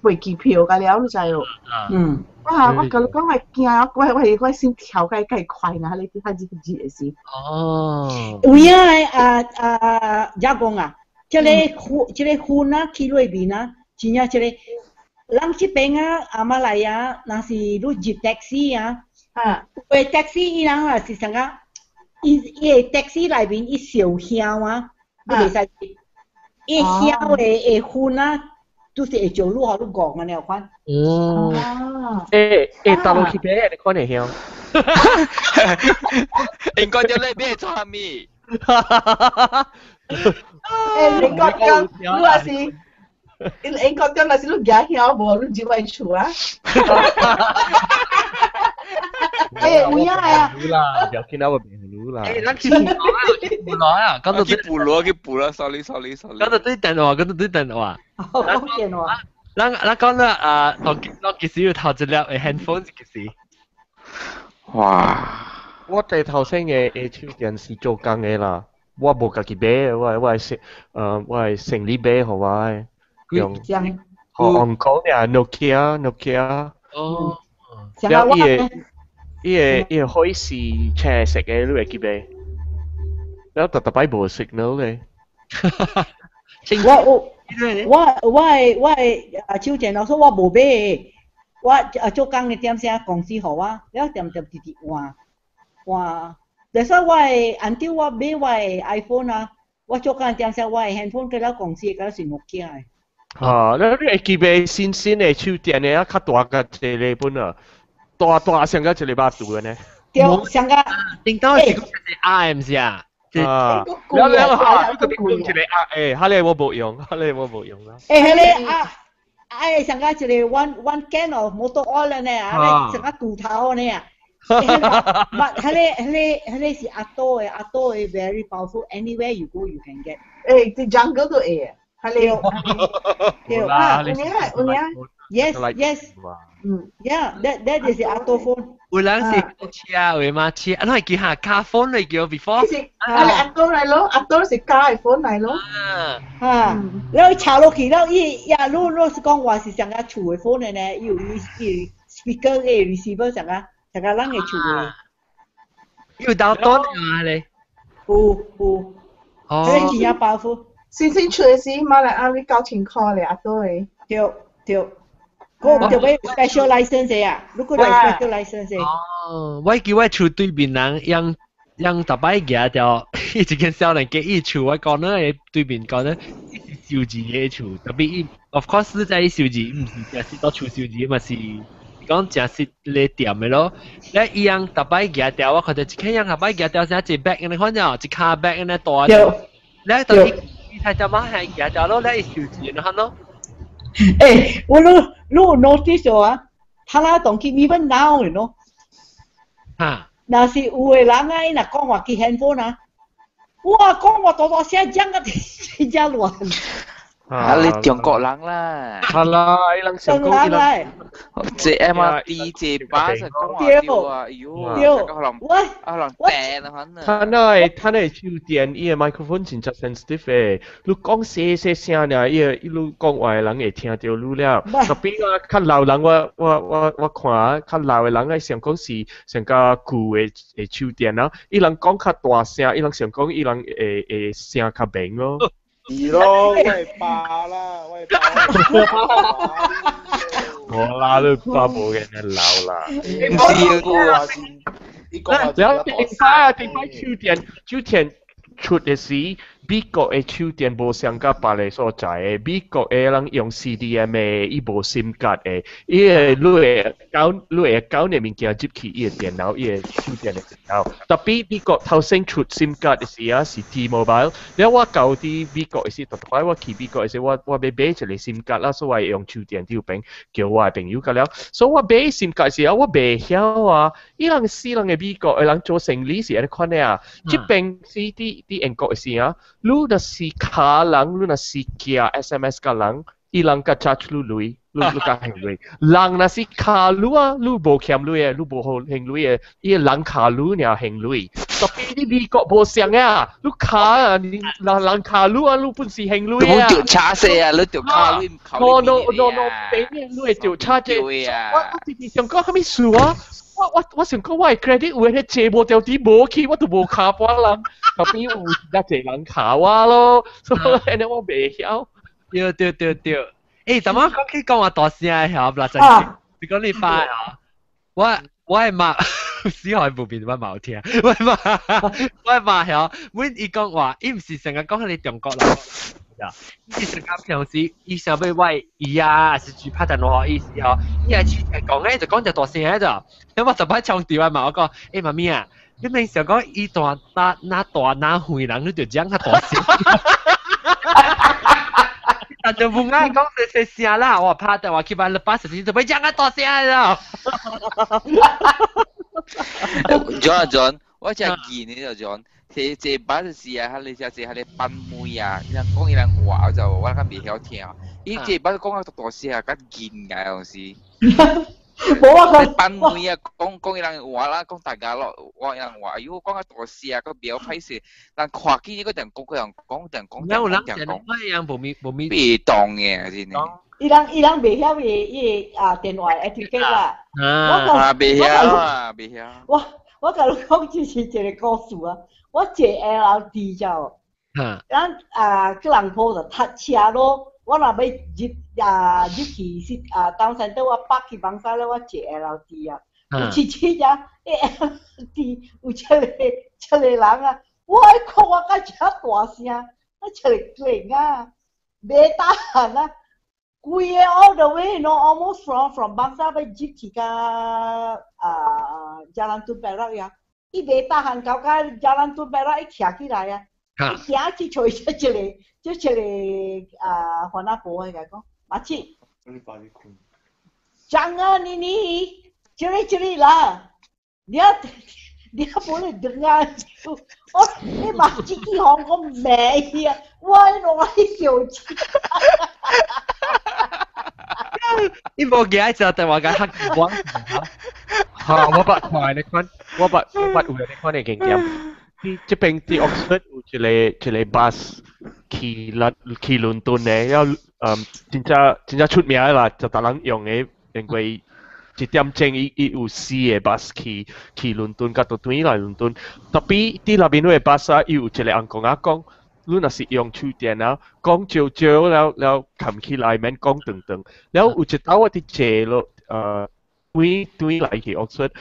飛機票嘅了，你知哦。我教你講我驚，我心跳計快啊！你啲開始嘅事。哦。有啊，阿公啊。這個雲啊，去裏邊啊，真正這個人這邊啊，阿媽來啊，那是你入 taxi 啊，為 taxi 伊人啊是啥個？伊taxi 裏邊伊小鄉啊，你袂使，伊鄉嘅雲啊，都是會做路好路講啊，你有看？大陸去邊你看會鄉？應該就你邊做蝦米？你覺得你話是？你覺得那是你家鄉無？你就會出啊？有影啊！又見到個邊路啦。咱去部落啊，講到去部落 ，sorry。講到對電話。電話。咱講啦我幾時要頭一粒嘅 handphone 幾時？哇！我哋頭先嘅手電視做工嘅啦。我冇家己買，我係成立買，好話用香港呀 Nokia。哦。แล้วอี可以是車食嘅，你會記未？แล้ว特別冇 signal 嘅。我手電腦說我冇買，我做工嘅點聲公司好啊，了點直換，但係我until我買我 iPhone 啊，我做工點聲我 handphone 嘅了公司嘅是 Nokia 嘅。แล้ว你會記未新嘅手電嘅啊，較大個一個本啊，大上個一個把度嘅呢？對，上個頂到是講係 RMC 啊。แล้ว佢哋講一個嚇你我冇用啦。係你上個一個 one can of motor oil 呢，係上個骨頭呢。But 係是auto 嘅 very powerful. Anywhere you go you can get. 啲 jungle 都係。Hello. Yes. Yeah, that is the auto phone. 有人是車位嘛？車，我係叫下卡 phone 嚟叫 before。係auto 嚟咯，auto 是加嘅 phone 嚟咯。你查落去咯，你是講話是上個厝嘅 phone 嚟呢？有 speaker 嘅 receiver 上個人嘅厝嘅。有到多啊你？有。係真係包袱。先出嘅時，馬來亞你9,000塊嚟auto嘅。對。嗰就俾 special license 嘅，如果你 special license 嘅。我叫我厝對面人讓特擺嘅條，一間小人嘅一厝，我講咧對面講咧，是收字嘅厝，特別 of course 是在收字，唔是淨係到厝收字嘛是，講淨係嚟店嘅咯。咧一樣特擺嘅條，我覺得一間樣特擺嘅條，成一 bag 你看咗，一卡 bag 咧大。咧到你睇就買係嘅條咯，咧收字你看咯。我你 notice 咗啊？他那東西 even now 咯。那是有嘅人啊，那講話佢 handphone 啊，哇，講話多聲講個真係亂。你中國人啦。係啦，你人上高啲啦。坐 MRT 坐巴士講話掉啊，喲，可能病啊可能。他那手電，伊個 microphone 真係 sensitive 嘅，你講細聲呢，伊你講話人會聽到你了。特別我較老人，我看較老嘅人係想講是上個舊嘅手電啦，伊人講較大聲，伊人想講伊人會聲較明咯。係咯，我係爸啦，我係爸。我啦都爸冇嘅人老啦。唔知啊，然後點解手電出嘅時，美國嘅手電無相甲別個所在嘅，美國嘅人用 CDM 嘅，伊無 SIM 卡嘅，伊個你會搞呢物件入去伊個電腦，伊個手電嘅電腦。特別美國頭先出 SIM 卡嘅時啊，是 T-Mobile。然後我舊啲美國嘅時，特別我去美國嘅時，我要買一個 SIM 卡啦，所以用手電條柄叫我嘅朋友㗎了。所以我買 SIM 卡時啊，我未曉啊，伊人死人嘅美國嘅人做生意是安尼款嘅啊，即邊是啲英國嘅時啊。你若是卡人，你若是寄 SMS 嘅人，伊人甲 charge 你甲行鐳。人若是卡你啊，你無欠鐳嘅，你無好行鐳嘅，伊人卡你爾行鐳。特別你美國無相啊，你卡啊，人卡你啊，你本是行鐳啊。你條叉死啊，你條卡你唔靠你邊嘅，你係條叉啫。我直接想講係咩事啊？我想講我係 credit 有嘅借無掉啲無去，我都無卡半人，後邊有一隻人卡我咯，所以安尼我未曉。對。誒，點解講話大聲係合啦？真係，你講你爸啊？我係媽，死海無邊我冇聽。我係媽係，每伊講話，伊唔是成日講你中國人。伊成日平時伊想要喂伊啊，是住拍電話意思嗬。伊係講咧就講就大聲喺度，咁我就擺唱調啊嘛。我講誒媽咪啊，你明時講伊大拿回人，你就講佢大聲。但就唔啱講細聲啦，我拍電話去買巴士，就俾講佢大聲喺度。John，我真係見你就 John。這把是啊，你就係你笨妹啊！人講伊人話就我咁未曉聽，伊這把講啊大聲啊，咁見㗎有時。冇啊佢班妹啊，講人話啦，講大家咯，話人話，如果講下大事啊，個比較歹勢，但跨境呢個人講，有人講，樣冇被當嘅真係。伊人未曉伊電話 etiquette 啦。未曉。我甲你講就是一個故事啊，我坐 LRT 就，咱個人鋪就塞車咯。我若要入去是東山島，我北去房山咧，我坐 LRT 啊。有次啊，LRT 有一個人啊，我講我甲遮大聲，我一個人啊，袂打閒啊，規個 all the way almost from 房山要入去甲Jalan Tun Perak 呀，伊袂打閒到甲Jalan Tun Perak 伊徛起來啊，伊行去找一個黃阿婆嚟講，馬七，張啊你，這裡啦，你不能等啊，你馬七去香港咩啊？我小氣。你冇記喺就但話緊黑光嚇，我不快你看，我不會你看你經驗。這邊啲 Oxford 有一個 bus 去倫敦嘅，真正出名啦，就大人用嘅，因為1點鐘伊有4個 bus 去倫敦，甲到轉來倫敦。特別啲那邊嗰個 bus 啊，有一個人講。你若是用手電啊，講少了冚起來免講長，แล้ว有一道我哋坐咯，對來去Oxford，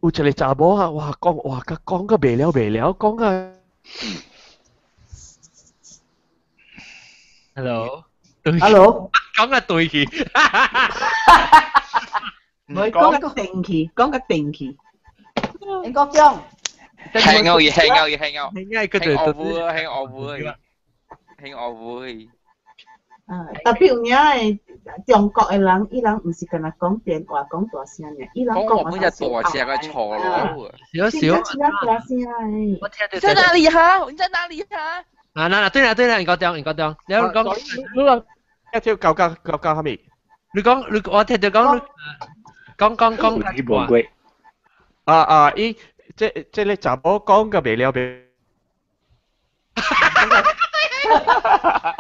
有一個查某啊，講個未了，講啊 ，hello， 講個對去，唔係講個定期，英國將。hang out over 特別有影誒中國嘅人，伊人唔是干那講電話講大聲嘅，伊人講我大聲嘅錯咯，少大聲誒。你在哪裡哈？你在哪裡哈？對啦，你講，你講，一條教下面。你講，我聽到講。伊。即你查某講個未了未，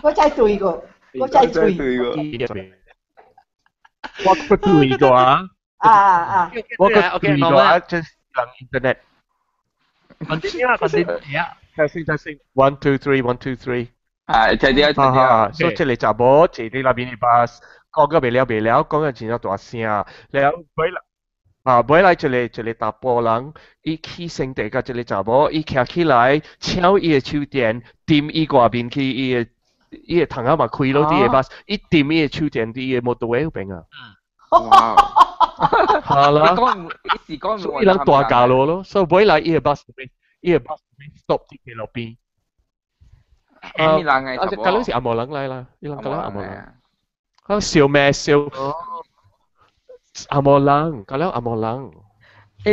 我再對個，我個對個啊，我個對個啊，即係用 internet。continue，再先 1 2 3 1 2 3。所以即你查某坐喺那邊嘅巴士，講個未了，講個真係大聲，然後買來一個大波人，伊起身地甲一個查某，伊徛起來，搶伊個手電，掂伊外邊去伊個窗仔嘛開咯，啲嘢巴，伊掂伊個手電啲嘢摩托車邊啊。哇！係啦。講伊人大架咯，所以買來伊個巴士邊 stop 啲嘅路邊。咩人嘅？啊，嗰陣時阿毛人嚟啦，伊人嗰陣阿毛人。啊，笑咩笑？阿毛人，嗰陣阿毛人。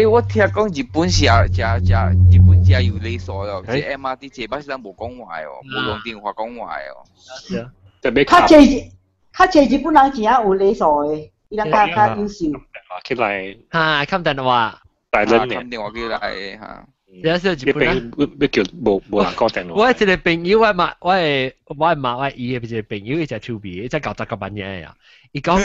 我聽講日本真有理所咯，即 MRT 這巴士人無講話哦，無用電話講話哦。較濟日本人真係有理所嘅，伊人較優秀。起來。嚇，冚電話。大人嘅。冚電話起來嚇。有時候日本人。要叫無人講電話。我一個朋友，我伊嘅一個朋友，伊就趣味，即90個班嘢啊。伊講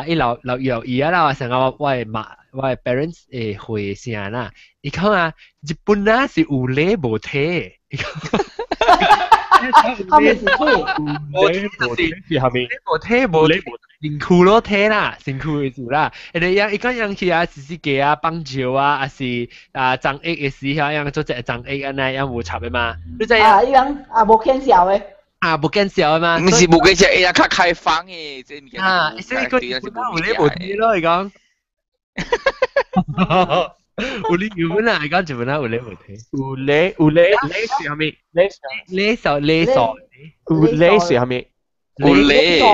伊留意啊啦，成個我嘅 parents 會先啦。伊講日本人是有理無體。後面是無理辛苦咯體啦，辛苦嘅事啦。伊講樣去時機棒球還是張翼嘅時候，樣做隻張翼啊，樣無插嘅嘛。你知伊人無見笑嘅。無見笑嘅嘛。唔是無見笑，伊較開放嘅，即係所以佢有理無體咯，伊講。有理有本啊，伊講日本人有理無體。有理是啥物？理數。有理是啥物？有理數。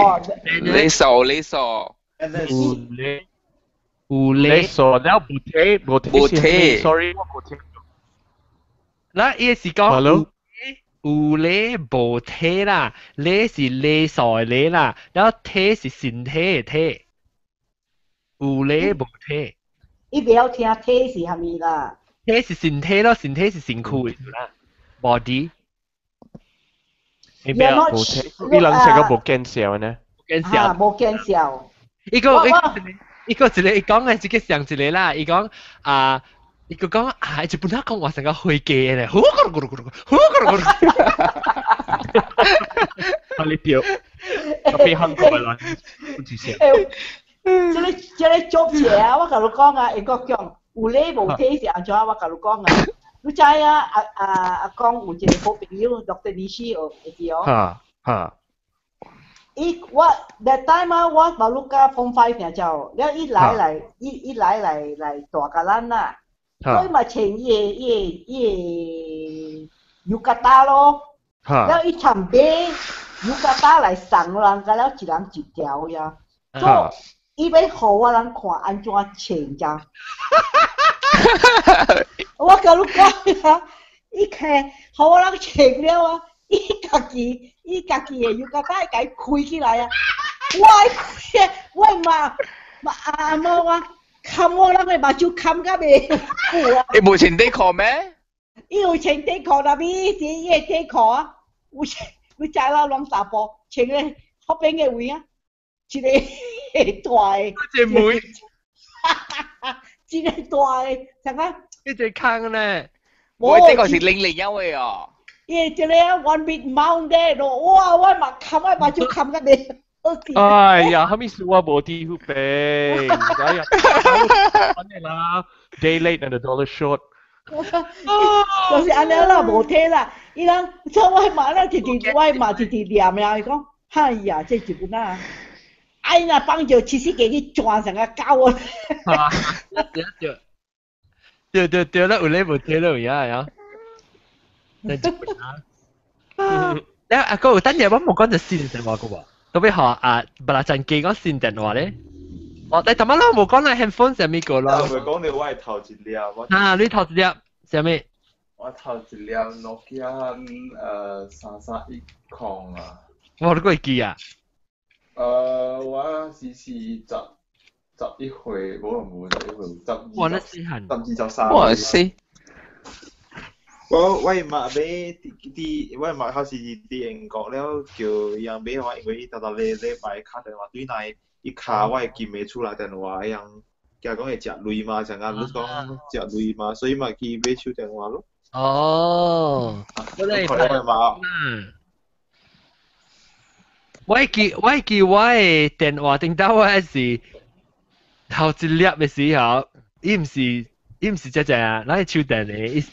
有理數，了無體 ，sorry 我無聽。嗱，伊是講有理無體啦，理是理數嘅理啦，然後體是身體嘅體。有咧无體。伊袂曉聽體是蝦米啦？體是身體咯，身體是身軀啦，body。你人成個無見笑呢？無見笑。一個一講嘅自己上一個啦，伊講伊個講日本人講話成個會記嘅咧，好咕嚕咕嚕咕嚕，好咕嚕咕嚕。我呢條，我俾韓國嘅人唔知笑。這個做嘢啊，我甲你講啊，伊個講有咧無體是安怎？我甲你講啊，你知啊？阿公有一個好朋友，Dr. Nishi 會知哦。我 that time 啊，我馬路加 Form 5嘅就，了伊來大甲咱啦，所以嘛穿伊浴衣咯，了伊參買浴衣來送人，甲了一人一條呀，所以伊要互我人看安怎穿咋。我甲你講啊，伊開互我人穿了啊。伊家己嘅浴巾甲伊開起來啊！我阿媽話冚我人嘅目睭冚甲未久啊！你冇穿底褲咩？伊有穿底褲，但係伊嘅底褲啊，有知啦，兩三步穿咧後邊嘅位啊，一個大嘅，一個妹，一個大嘅，成個一個坑咧，我呢個是001位哦。伊這個 one big mountain 咯，哇！我嘛就冚個你。哎呀，後面是我無地去背，哎呀，安尼啦 ，day late and a dollar short。就是安尼啦，無體啦。伊人做我嘛啦，直念呀，伊講，哎呀，這日本啊，哎呀，幫着其實給佢轉成個狗啊。對啦，有咧無體咯，而家係啊。แล้วก็ตั้งใจว่ามันก็จะสิ้น電話噶喎，到尾學不拉陣記講สิ้電話咧，但係乜咯冇講啦 handphone 上面個咯。我咪講你我係頭一粒，你頭一粒上面？我頭一粒 Nokia 3310啊。我都會記啊。我是11歲，冇11歲，12、13。哇塞！我係買啲，我係買好似啲英國了，叫人買話，因為特特禮拜卡電話對內，一卡我係記唔出來電話，樣，假講係食鐳嘛，成日你講食鐳嘛，所以咪記買出電話咯。哦，我哋買。我記我嘅電話聽到我係頭一粒嘅時候，伊唔是只啊，嗱係超電嘅，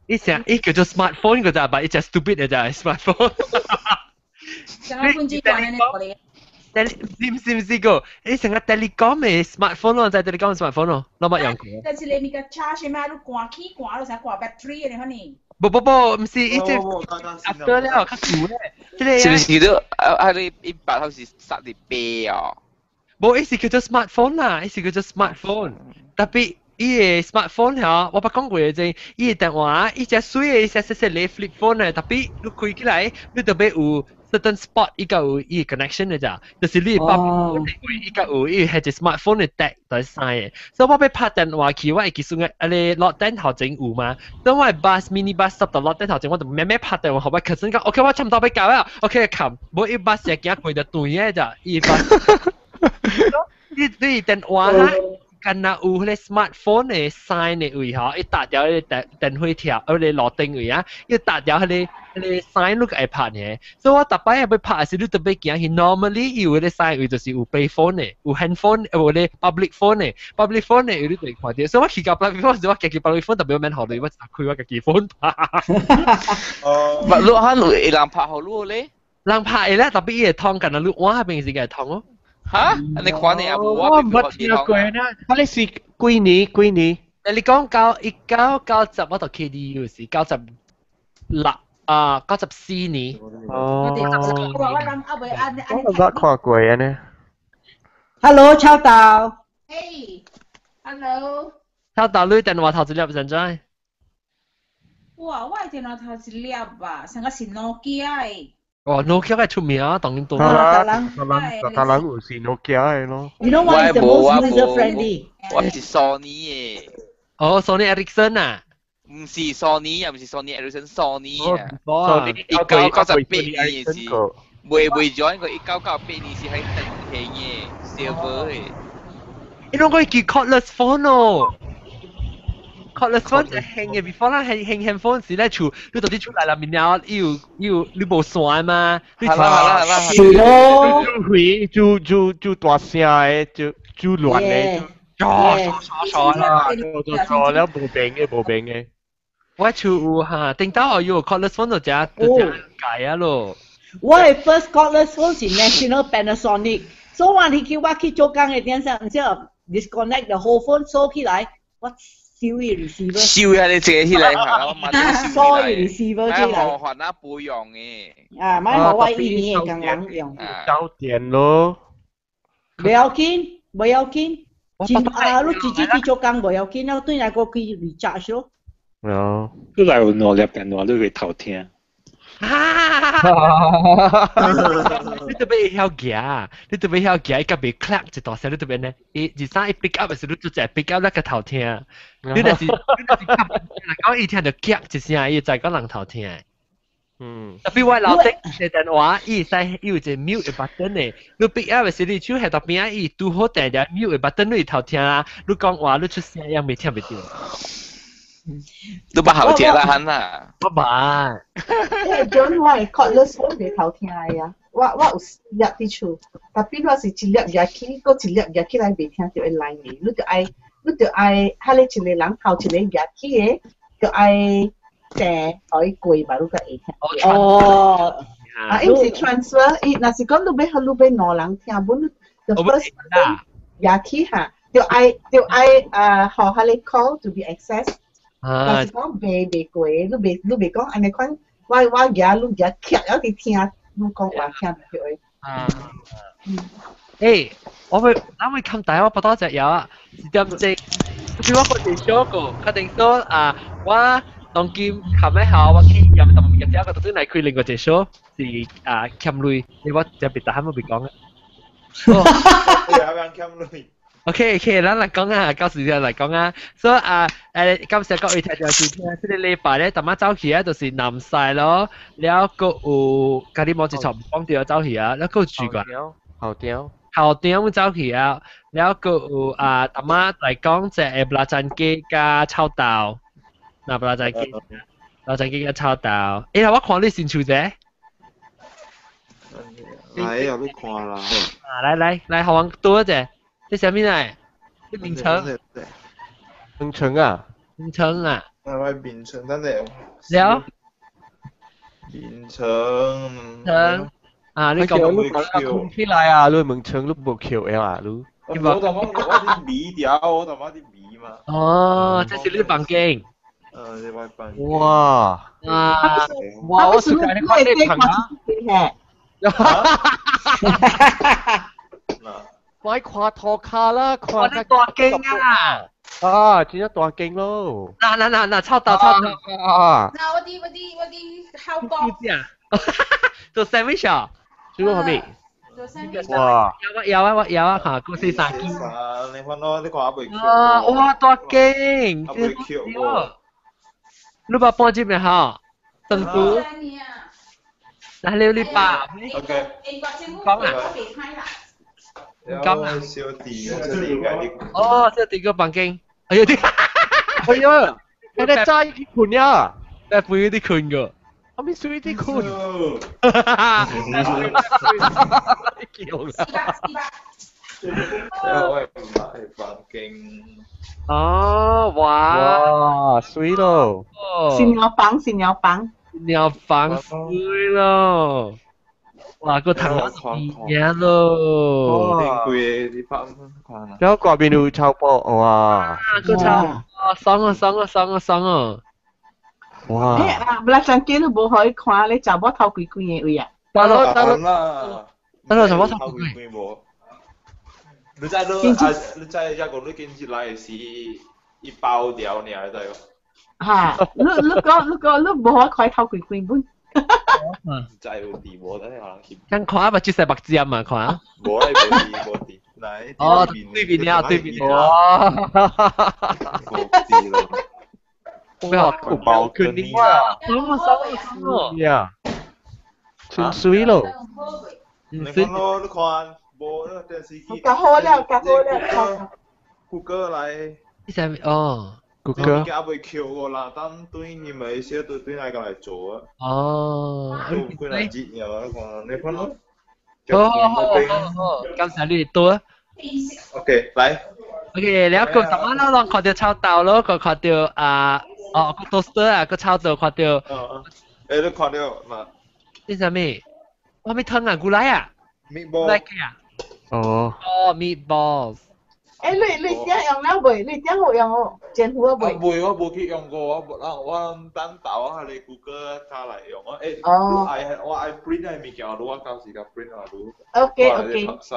伊叫做 smartphone 㗎咋，但係只 stupid 嘅咋 smartphone。Jangan kunci tuan ini boleh. 唔是個，你成個 telecom 嘅 smartphone 咯，就係 telecom smartphone 咯，攞乜樣嘅？但是你咪個 charge 咩？你掛機掛到成掛 battery 嘅你不，唔是，伊只 after 咧，較舊咧，是唔是都你一百好似12啊？冇，伊是叫做 smartphone 啦，伊是叫做 smartphone，特別。伊個 smartphone 嚇，我捌講過嘅啫。伊個電話，伊隻水嘅，隻你 flip phone 嘅，特別你開起來，你特別有 certain spot，伊個有伊個 connection 嘅咋。就是你把伊個有伊係隻 smartphone 嘅 tag 在晒嘅。所以我要拍電話去，我係其實你落單頭前有嘛。當我係 bus mini bus stop 到落單頭前，我就慢慢拍電話，後尾其實講 OK， 我差唔多要到啦 ，OK 冚，冇伊 bus 隻驚佢就斷嘅咋，伊 bus。你電話嚇？กันนะ有迄 smartphone 嘅 sign 嘅位吼，伊打掉迄電話條，你落定位啊，伊打掉迄 sign 你個會拍嘅。所以我逐擺要拍時，你特別驚去 normally 有迄 sign 位就是有 payphone 嘅，有 handphone， 有迄 public phone 嘅 ，public phone 嘅有你會看到。所以我去到 public phone 時，我家己 public phone 特別免學你，我就開我家己 phone 拍。咪錄下你人拍好錄咧？人拍嘅咧，特別伊會通，กันนะ錄我係平時嘅通咯。嚇？你看你阿母我唔聽過呢。你是幾年？你講1990我讀 KDU 是96啊94年。哦。我冇看過啊呢。Hello， 超導。Hey， hello。超導你電話頭一粒現在？哇，我電話頭一粒吧，成個是 Nokia 嘅。哦，Nokia 係出名啊，當然多。大人有是 Nokia 嘅咯。You know what is the most user friendly？我是 Sony 嘅。哦，Sony Ericsson 啊。唔是 Sony 又唔是 Sony Ericsson，Sony 啊。Sony 1998年是，未咗個1998年是喺定興嘅 silver 嘅。你攞個叫 cordless phone 哦。cordless phone 就興嘅 ，before 啦興 handphone 時咧，你到底出嚟啦，面了要你冇線嘛？係啦，係咯。就大聲嘅，就亂嘅，錯啦，了冇病嘅。我出嚇，定到我要 cordless phone 就只改啊咯。我係 first cordless phone 是 National Panasonic， 所以話你叫我去做工嘅點先，然之後 disconnect the whole phone 收起來，我燒嘅 receiver。燒下你借起嚟嚇，我買啲燒嘅 receiver 出嚟。係學那不用嘅。啊，買學我一年嘅咁樣用。交電咯。唔要緊，唔要緊。你自己去做工唔要緊，我對嚟個去 recharge 咯。哦，都嚟攞入電話都會偷聽。你特別曉夾，你特別曉夾，一個被 clap 一大聲，你特別呢，二三一 pick up 嘅時候，你就只 pick up 那個頭聽。你就是講一聽就夾一聲，伊就講人頭聽。特別我老爹嘅電話，伊使有一個 mute 嘅 button 呢，你 pick up 嘅時候，你手喺度邊啊，伊拄好定隻 mute 嘅 button 你頭聽啦，你講話你出聲音未聽唔到。都不好聽啦，肯啊！我唔。因為將我係 cordless phone 俾頭聽啊，我有粒啲處，特別我是一粒入去，嗰一粒入去嚟未聽到會來嘅，你就愛，嚇你一個人後一個入去嘅，就愛訂可以貴吧，你個會聽。哦。啊，因是 transfer，若是講你要兩人聽，本就 first 入去嚇，就愛學下你 call to be access。但是講未過，你未講安尼款，我而家你而家劇有啲聽，你講話聽唔到。誒，我會冚大我不多隻有啊，點正？譬如我嗰陣說過，確定說啊，我當今冚一下，我去入同入隻個頭先嚟開另外隻 show 是啊冚類，你我就別打喊我別講啊。有人冚類。OK， 咱嚟講啊，到時就嚟講啊。所以啊，今時各位聽眾是聽，呢個禮拜咧，大媽走去啊，就是南曬咯。แล้วก็有家己冇一場講掉走去啊，แล้วก็住個後點走去啊，แล้วก็有啊，大媽嚟講就係布拉贊基加臭豆，嗱布拉贊基加臭豆。誒，我看你先處啫。嚟有啲看啦。啊，嚟，好玩多一隻。你什麼嚟？你名稱？名稱啊？名稱啊？我名稱等陣。了。名稱。啊，你講你講起來啊！你名稱你冇橋嘅啊！你。我啲米條，我同埋啲米嘛。哦，這是你房間。你買房。哇！哇！我實在你看你朋友。買跨托卡啦，跨大鏡啊！啊，轉咗大鏡咯。嗱，抄到。嗱，我啲烤光。做 sandwich 啊？做咗係咪？做 sandwich。哇！有啊，嚇，個四散件。你看咯，你看阿貝。哇，大鏡！阿貝 Q 喎。你把半截咩嚇？辛苦。嗱，你把。OK。講啊。講啊！小弟嘅這裡嘅。哦，這第一個房間。哎呀，哎呀，你哋齋啲款呀？你背啲款㗎。我咪水啲款。我係買房間。哦，哇，水咯。新鳥房水咯。哇，個頭嘢咯，頂貴啲百蚊款啊！然後嗰邊有炒波哇！個炒，爽啊！哇！不啦，陣間都冇可以看，你找我頭幾嘅位啊？得咯，找我頭幾冇。你在一個你經濟來是一包掉你係得個。嚇！你冇可以開頭幾本。就有地無得可能翕。咁看咪接晒白針嘛看。無啦，無地，嚟。哦，對面了，對面了。無地咯。哇，好爆肯定啊！呀，真水咯。你看咯，你看，無啦，電視機。夾好了，夾好了。Google 嚟。呢隻哦。Google。而家未橋個啦，等對你咪寫對對嚟嚟做啊。哦。做佢嚟接又啊，你看咯。好，感謝你多。OK，嚟。OK，แล้วก็สามารถลองขอเดียวชาวเตาแล้วก็ขอเดียวก็โตสเตอร์ก็ชาวเตาขอเดียว你看到嘛？นี่จะ咩ว่าไม่ทันอ่ะกูไล่อ่ะ meatball ไล่กี่อ่ะอ๋อ meatballs 你點用了未？你點有用哦？煎糊未？我冇去用過，我等豆啊，你 Google 加嚟用啊。誒，我 print 係物件，我到時間 print 啊，都 OK。拍晒。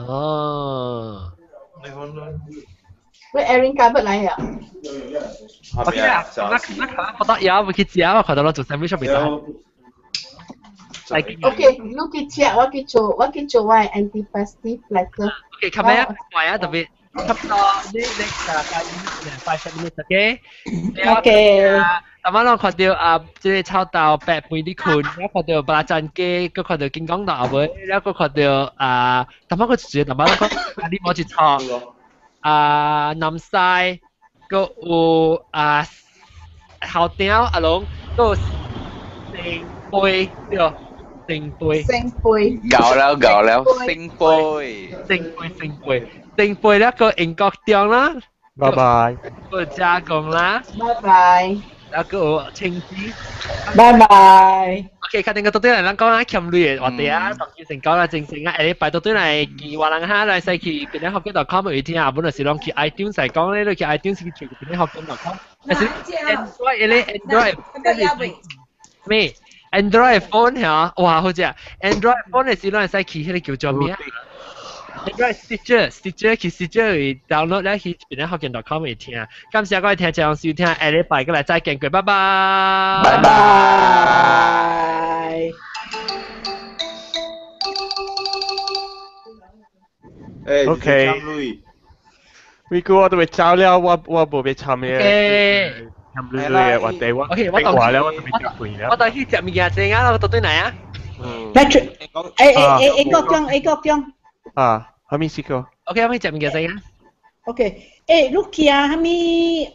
哦。你看啦。喂 ，Erin 加不嚟啊？OK 啊，那覺得有冇去食啊？覺得我做 sandwich 未得。OK，你去食，我去做我 antipasti platter。OK，咁樣快啊，特別差唔多5 minutes，OK。OK。咁樣我看到即係炒到8杯啲款，แล้ว看到ปลาจัน雞，ก็看到金剛島杯，แล้วก็看到咁樣個煮，咁樣個อันนี้冇去炒น้ำใสก็ข้าวเหนียวอารมณ์ก็星杯對。星杯，搞了，星杯แล้วก็英國醬啦，拜拜，個加工啦，拜拜，แล้วก็青椒，拜拜。OK，確定個到底嚟講啊，欠累或者啊，當然成講啦，正啊，誒，拜到底嚟記話人下嚟使去邊啲學嘅.com 有聽啊，本來是講去 iTunes 嚟講咧，你去 iTunes 去邊啲學嘅.com，但是 Android 咩？Android phone 嚇，哇，好似啊 ，Android phone 嘅時攞嚟使去迄個叫做咩啊 ？Android Stitcher 去 Stitcher 會 download 咧去邊啲學嘅.com 會聽啊。感謝各位聽眾收聽，下禮拜過來再見佢，拜拜。拜拜。OK。美國我都會走了，我冇俾參嘅。係或者我話咧，我特別着攰啦。我當時食物件正啊，我到對嚟啊。國章。啊，係咪試過 ？OK，我咪食物件正啊。OK， Lucia，係咪